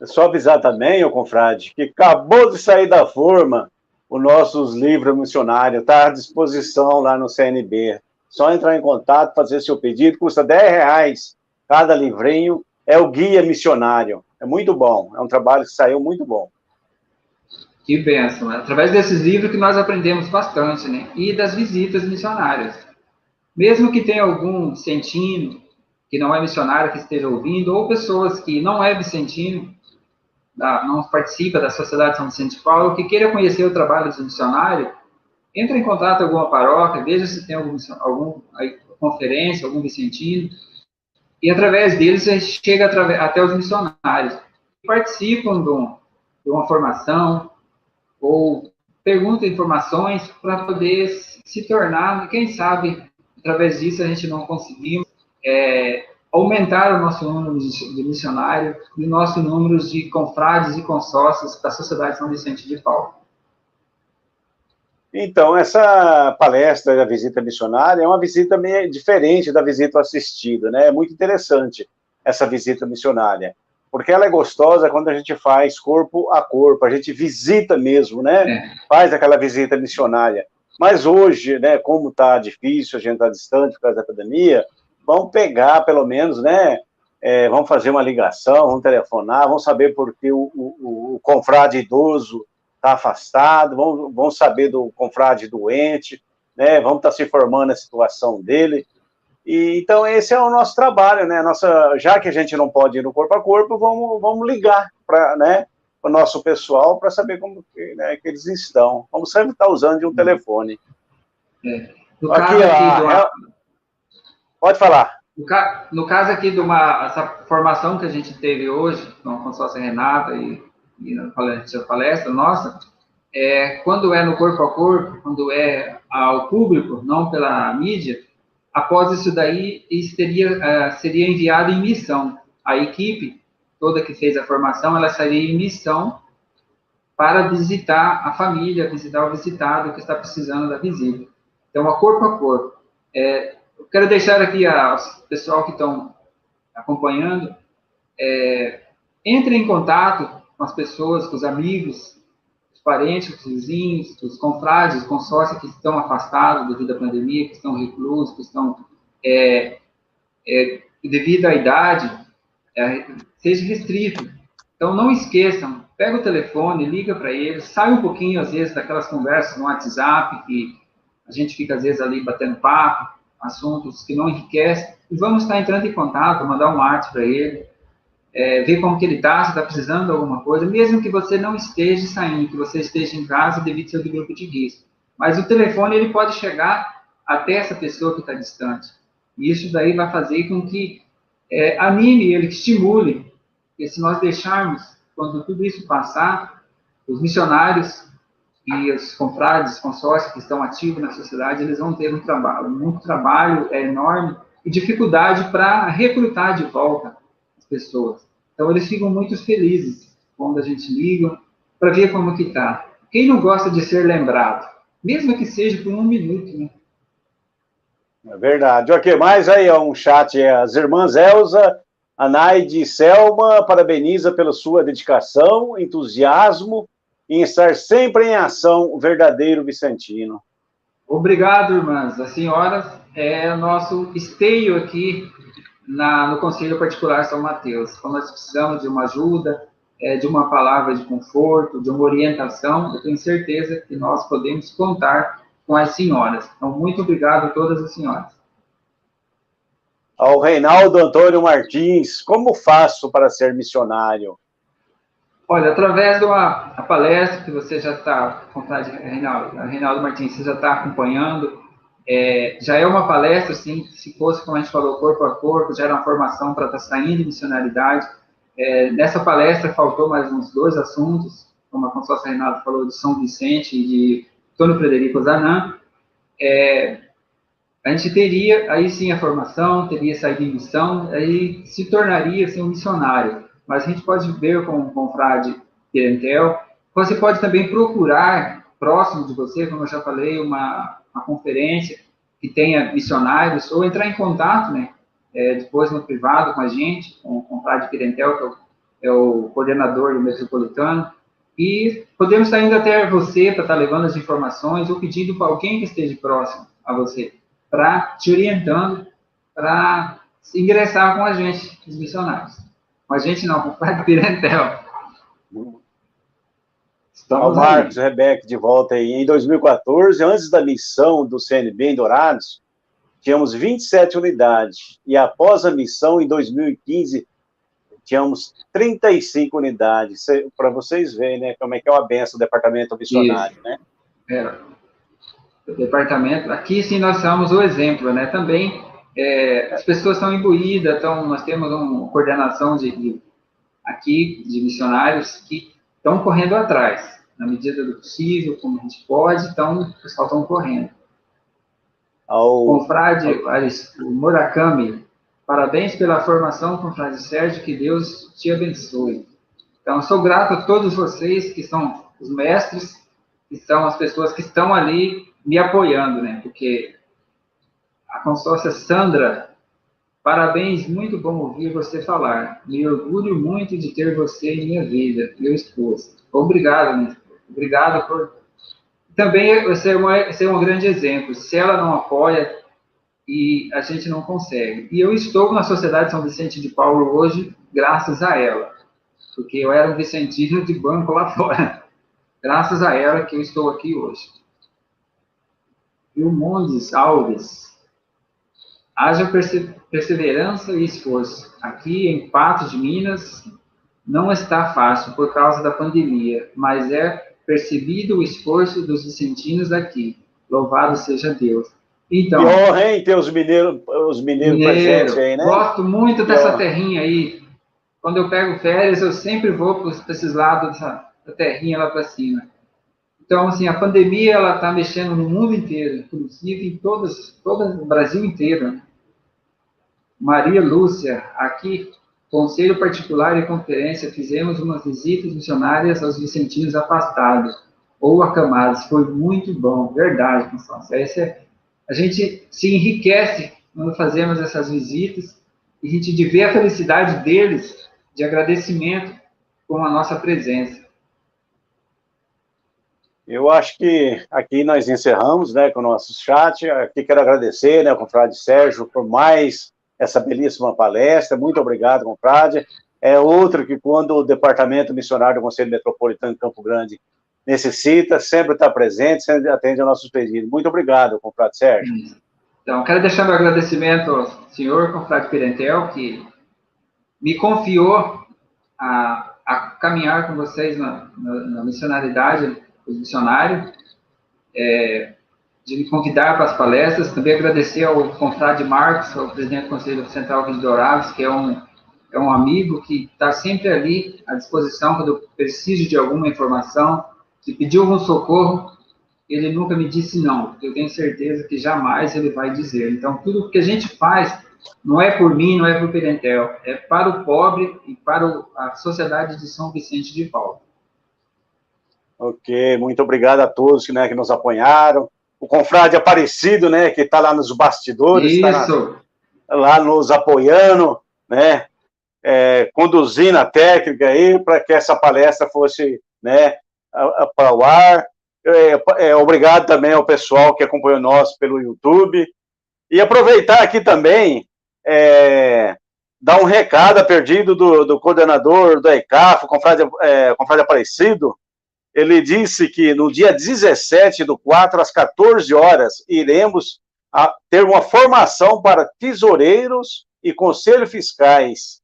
É só avisar também, ô confrade, que acabou de sair da forma os nossos livros missionários, está à disposição lá no CNB. Só entrar em contato, fazer seu pedido, custa R$10 cada livrinho, é o guia missionário. É muito bom, é um trabalho que saiu muito bom. Que bênção, né? Através desses livros que nós aprendemos bastante, né? E das visitas missionárias. Mesmo que tenha algum vicentino que não é missionário que esteja ouvindo, ou pessoas que não é vicentino, não participa da Sociedade São Vicente de Paulo, que queira conhecer o trabalho dos missionários, entre em contato com alguma paróquia, veja se tem alguma conferência, algum vicentino, e através deles a gente chega até os missionários, que participam de uma formação, ou perguntam informações para poder se tornar, quem sabe, através disso a gente não conseguimos aumentar o nosso número de missionários e o nosso número de confrades e consórcios da Sociedade São Vicente de Paulo. Então, essa palestra da visita missionária é uma visita meio diferente da visita assistida, né? É muito interessante essa visita missionária, porque ela é gostosa quando a gente faz corpo a corpo, a gente visita mesmo, né? Faz aquela visita missionária. Mas hoje, né, como está difícil, a gente está distante por causa da pandemia, vamos pegar, pelo menos, né? Vamos fazer uma ligação, vamos telefonar, vamos saber por que o confrade idoso está afastado, vamos saber do confrade doente, né? Vamos estar se informando a situação dele. E, então, esse é o nosso trabalho, né? Já que a gente não pode ir no corpo a corpo, vamos ligar para, né, o nosso pessoal para saber como que, né, que eles estão. Vamos sempre estar usando de um telefone. No caso aqui pode falar. No caso aqui de essa formação que a gente teve hoje, com a consórcia Renata e na palestra nossa, quando é no corpo a corpo, quando é ao público, não pela mídia, após isso daí, seria enviado em missão. A equipe toda que fez a formação, ela seria em missão para visitar a família, visitar o visitado que está precisando da visita. Então, a corpo. Eu quero deixar aqui ao pessoal que estão acompanhando, entre em contato com as pessoas, com os amigos, os parentes, os vizinhos, os confrades, os consórcios que estão afastados devido à pandemia, que estão reclusos, que estão, devido à idade, seja restrito. Então, não esqueçam, pega o telefone, liga para eles, sai um pouquinho, às vezes, daquelas conversas no WhatsApp, que a gente fica, às vezes, ali batendo papo, assuntos que não enriquecem, e vamos estar entrando em contato, mandar um WhatsApp para ele, ver como que ele está, se está precisando de alguma coisa, mesmo que você não esteja saindo, que você esteja em casa devido ao seu grupo de risco. Mas o telefone, ele pode chegar até essa pessoa que está distante. E isso daí vai fazer com que anime ele, que estimule, porque se nós deixarmos, quando tudo isso passar, os missionários e os confrades, consórcios que estão ativos na sociedade, eles vão ter muito trabalho enorme e dificuldade para recrutar de volta as pessoas. Então, eles ficam muito felizes quando a gente liga para ver como que está. Quem não gosta de ser lembrado? Mesmo que seja por 1 minuto, né? É verdade. Ok, mais aí, um chat. As irmãs Elza, Anaide e Selma parabeniza pela sua dedicação, entusiasmo em estar sempre em ação, o verdadeiro vicentino. Obrigado, irmãs. As senhoras é o nosso esteio aqui no Conselho Particular São Mateus. Quando nós precisamos de uma ajuda, de uma palavra de conforto, de uma orientação, eu tenho certeza que nós podemos contar com as senhoras. Então, muito obrigado a todas as senhoras. Ao Reinaldo Antônio Martins, como faço para ser missionário? Olha, através de uma palestra que você já está, Reinaldo Martins, você já está acompanhando, já é uma palestra, assim, se fosse, como a gente falou, corpo a corpo, já era uma formação para estar saindo de missionalidade. Nessa palestra faltou mais uns 2 assuntos, como a consórcia Renato falou, de São Vicente e de Antônio Frederico Zanam. a gente teria aí sim a formação, teria saído em missão, aí se tornaria assim, um missionário. Mas a gente pode ver com o confrade Pimentel, você pode também procurar, próximo de você, como eu já falei, uma conferência que tenha missionários, ou entrar em contato, né, depois no privado com a gente, com o confrade Pimentel, que é o coordenador do Metropolitano, e podemos estar indo até você para estar levando as informações, ou pedindo para alguém que esteja próximo a você, para te orientando, para ingressar com a gente, os missionários. Com a gente não, com o Padre Pimentel. Estamos Marcos, Rebeca, de volta aí. Em 2014, antes da missão do CNB em Dourados, tínhamos 27 unidades. E após a missão, em 2015, tínhamos 35 unidades. Para vocês verem, né, como é que é uma benção do departamento missionário, né? O departamento, aqui sim nós somos o exemplo, né? Também as pessoas estão imbuídas, nós temos uma coordenação aqui de missionários que estão correndo atrás, na medida do possível, como a gente pode, então o pessoal estão correndo. Confrade Murakami, parabéns pela formação, confrade Sérgio, que Deus te abençoe. Então, eu sou grato a todos vocês que são os mestres, que são as pessoas que estão ali me apoiando, né? Porque a consórcia Sandra, parabéns, muito bom ouvir você falar. Me orgulho muito de ter você em minha vida, meu esposo. Obrigado, minha esposa. Obrigado por... Também você é um grande exemplo. Se ela não apoia, e a gente não consegue. E eu estou na Sociedade São Vicente de Paulo hoje, graças a ela. Porque eu era um vicentino de banco lá fora. Graças a ela que eu estou aqui hoje. E o Mondes Alves, haja perseverança e esforço. Aqui em Patos de Minas, não está fácil por causa da pandemia, mas é percebido o esforço dos vicentinos aqui. Louvado seja Deus. Então, que honra, hein, ter os mineiros presentes aí, né? Gosto muito dessa terrinha aí. Quando eu pego férias, eu sempre vou para esses lados da terrinha lá para cima. Então, assim, a pandemia, ela está mexendo no mundo inteiro, inclusive em todo o Brasil inteiro. Maria Lúcia, aqui, Conselho Particular e Conferência, fizemos umas visitas missionárias aos vicentinos afastados ou acamados. Foi muito bom, verdade, Constância. A gente se enriquece quando fazemos essas visitas e a gente vê a felicidade deles de agradecimento com a nossa presença. Eu acho que aqui nós encerramos, né, com o nosso chat. Aqui quero agradecer, né, ao confrade Sérgio por mais essa belíssima palestra. Muito obrigado, confrade. É outro que, quando o Departamento Missionário do Conselho Metropolitano de Campo Grande necessita, sempre está presente, sempre atende aos nossos pedidos. Muito obrigado, confrade Sérgio. Então, quero deixar meu agradecimento ao senhor, confrade Pimentel, que me confiou a caminhar com vocês na missionariedade, os missionários, de me convidar para as palestras. Também agradecer ao confrade Marcos, ao presidente do Conselho Central aqui de Dourados, que é um amigo que está sempre ali à disposição quando eu preciso de alguma informação. Se pedir algum socorro, ele nunca me disse não. Eu tenho certeza que jamais ele vai dizer. Então, tudo que a gente faz não é por mim, não é por Pimentel, é para o pobre e para a Sociedade de São Vicente de Paulo. Ok, muito obrigado a todos, né, que nos apoiaram. O confrade Aparecido, né, que está lá nos bastidores, está lá nos apoiando, né, conduzindo a técnica aí para que essa palestra fosse, né, para o ar. Obrigado também ao pessoal que acompanhou nós pelo YouTube. E aproveitar aqui também, dar um recado a pedido do coordenador do ECAF, o confrade Aparecido. Ele disse que no dia 17/4, às 14 horas, iremos ter uma formação para tesoureiros e conselhos fiscais.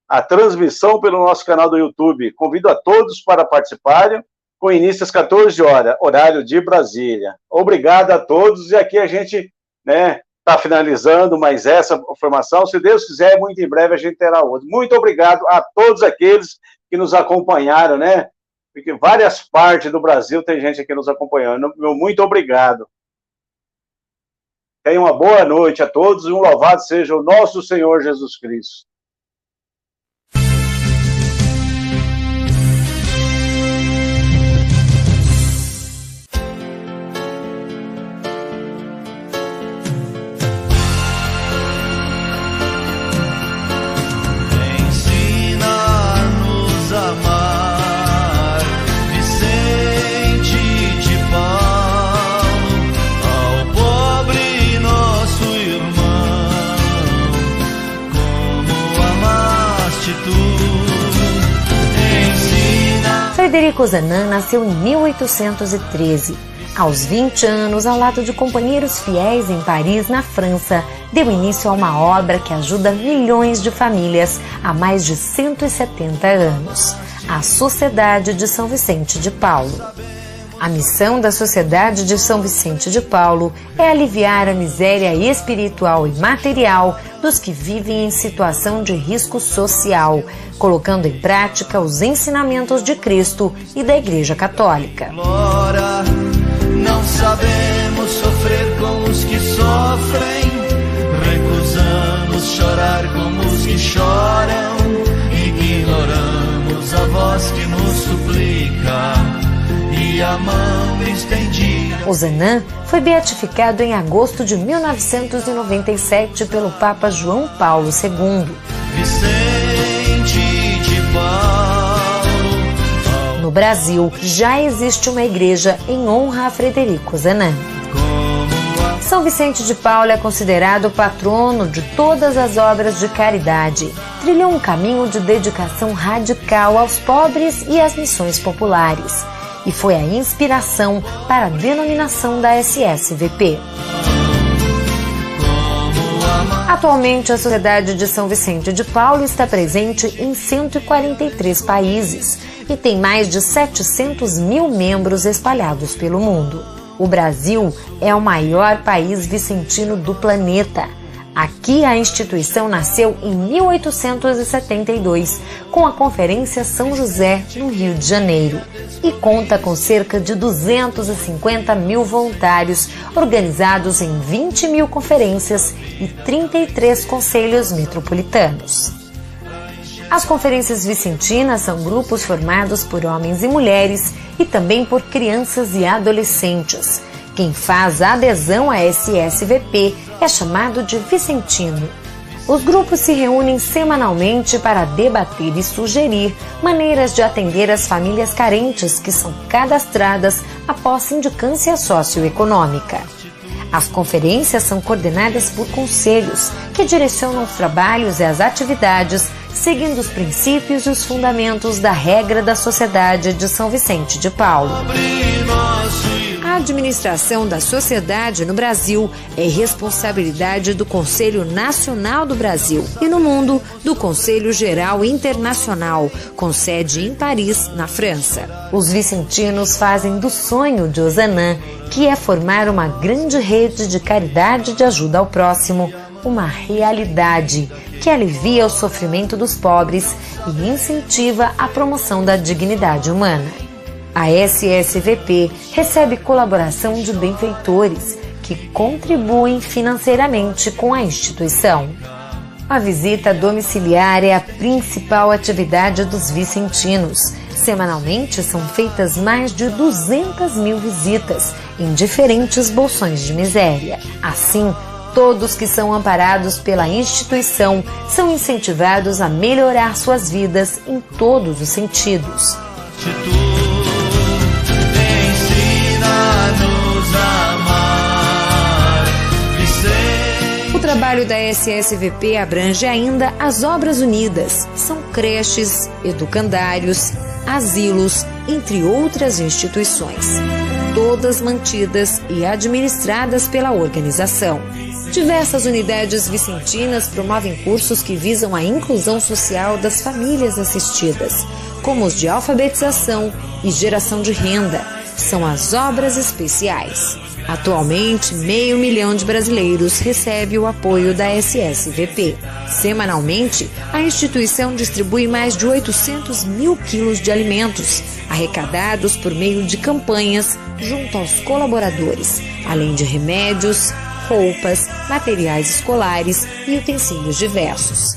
A transmissão pelo nosso canal do YouTube. Convido a todos para participarem, com início às 14 horas, horário de Brasília. Obrigado a todos, e aqui a gente, né, está finalizando mais essa formação. Se Deus quiser, muito em breve a gente terá outra. Muito obrigado a todos aqueles que nos acompanharam, né? Porque várias partes do Brasil tem gente aqui nos acompanhando. Meu muito obrigado. Tenha uma boa noite a todos e um louvado seja o nosso Senhor Jesus Cristo. Frederico Ozanam nasceu em 1813. Aos 20 anos, ao lado de companheiros fiéis em Paris, na França, deu início a uma obra que ajuda milhões de famílias há mais de 170 anos, a Sociedade de São Vicente de Paulo. A missão da Sociedade de São Vicente de Paulo é aliviar a miséria espiritual e material dos que vivem em situação de risco social, colocando em prática os ensinamentos de Cristo e da Igreja Católica. Não sabemos sofrer com os que sofrem, recusamos chorar com os que choram, ignoramos a voz que nos suplica. A mão estendida. Ozanam foi beatificado em agosto de 1997 pelo Papa João Paulo II. Vicente de Paulo. No Brasil, já existe uma igreja em honra a Frederico Ozanam. São Vicente de Paulo é considerado patrono de todas as obras de caridade. Trilhou um caminho de dedicação radical aos pobres e às missões populares. E foi a inspiração para a denominação da SSVP. Atualmente, a Sociedade de São Vicente de Paulo está presente em 143 países e tem mais de 700 mil membros espalhados pelo mundo. O Brasil é o maior país vicentino do planeta. Aqui a instituição nasceu em 1872, com a Conferência São José, no Rio de Janeiro, e conta com cerca de 250 mil voluntários organizados em 20 mil conferências e 33 conselhos metropolitanos. As conferências vicentinas são grupos formados por homens e mulheres e também por crianças e adolescentes. Quem faz a adesão à SSVP é chamado de vicentino. Os grupos se reúnem semanalmente para debater e sugerir maneiras de atender as famílias carentes que são cadastradas após sindicância socioeconômica. As conferências são coordenadas por conselhos que direcionam os trabalhos e as atividades seguindo os princípios e os fundamentos da regra da Sociedade de São Vicente de Paulo. A administração da sociedade no Brasil é responsabilidade do Conselho Nacional do Brasil e no mundo do Conselho Geral Internacional, com sede em Paris, na França. Os vicentinos fazem do sonho de Ozanam, que é formar uma grande rede de caridade de ajuda ao próximo, uma realidade que alivia o sofrimento dos pobres e incentiva a promoção da dignidade humana. A SSVP recebe colaboração de benfeitores que contribuem financeiramente com a instituição. A visita domiciliar é a principal atividade dos vicentinos. Semanalmente são feitas mais de 200 mil visitas em diferentes bolsões de miséria. Assim, todos que são amparados pela instituição são incentivados a melhorar suas vidas em todos os sentidos. O trabalho da SSVP abrange ainda as Obras Unidas. São creches, educandários, asilos, entre outras instituições, todas mantidas e administradas pela organização. Diversas unidades vicentinas promovem cursos que visam a inclusão social das famílias assistidas, como os de alfabetização e geração de renda. São as obras especiais. Atualmente, 500 mil de brasileiros recebe o apoio da SSVP. Semanalmente, a instituição distribui mais de 800 mil quilos de alimentos, arrecadados por meio de campanhas junto aos colaboradores, além de remédios, roupas, materiais escolares e utensílios diversos.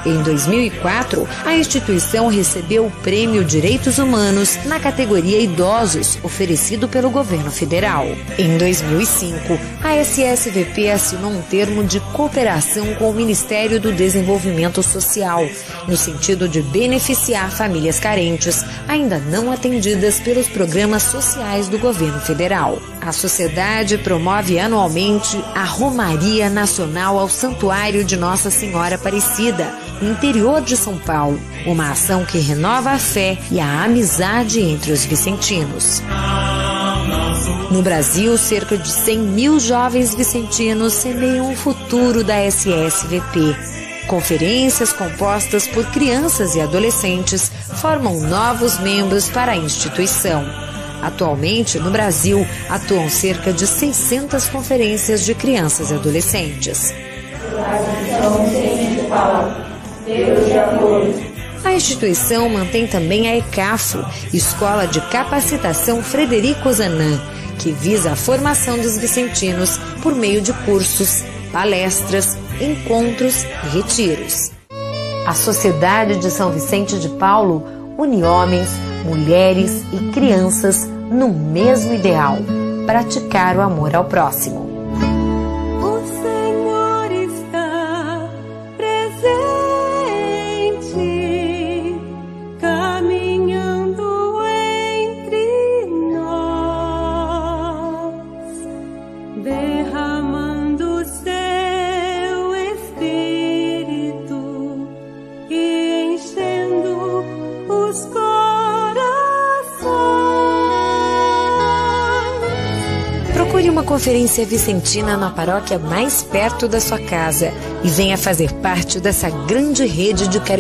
Em 2004, a instituição recebeu o Prêmio Direitos Humanos na categoria Idosos, oferecido pelo governo federal. Em 2005, a SSVP assinou um termo de cooperação com o Ministério do Desenvolvimento Social, no sentido de beneficiar famílias carentes, ainda não atendidas pelos programas sociais do governo federal. A sociedade promove anualmente a Romaria Nacional ao Santuário de Nossa Senhora Aparecida, no interior de São Paulo, uma ação que renova a fé e a amizade entre os vicentinos. No Brasil, cerca de 100 mil jovens vicentinos semeiam o futuro da SSVP. Conferências compostas por crianças e adolescentes formam novos membros para a instituição. Atualmente, no Brasil, atuam cerca de 600 conferências de crianças e adolescentes. A instituição mantém também a ECAFO, Escola de Capacitação Frederico Zanan, que visa a formação dos vicentinos por meio de cursos, palestras, encontros e retiros. A Sociedade de São Vicente de Paulo une homens, mulheres e crianças no mesmo ideal: praticar o amor ao próximo. Procure uma conferência vicentina na paróquia mais perto da sua casa e venha fazer parte dessa grande rede de caridade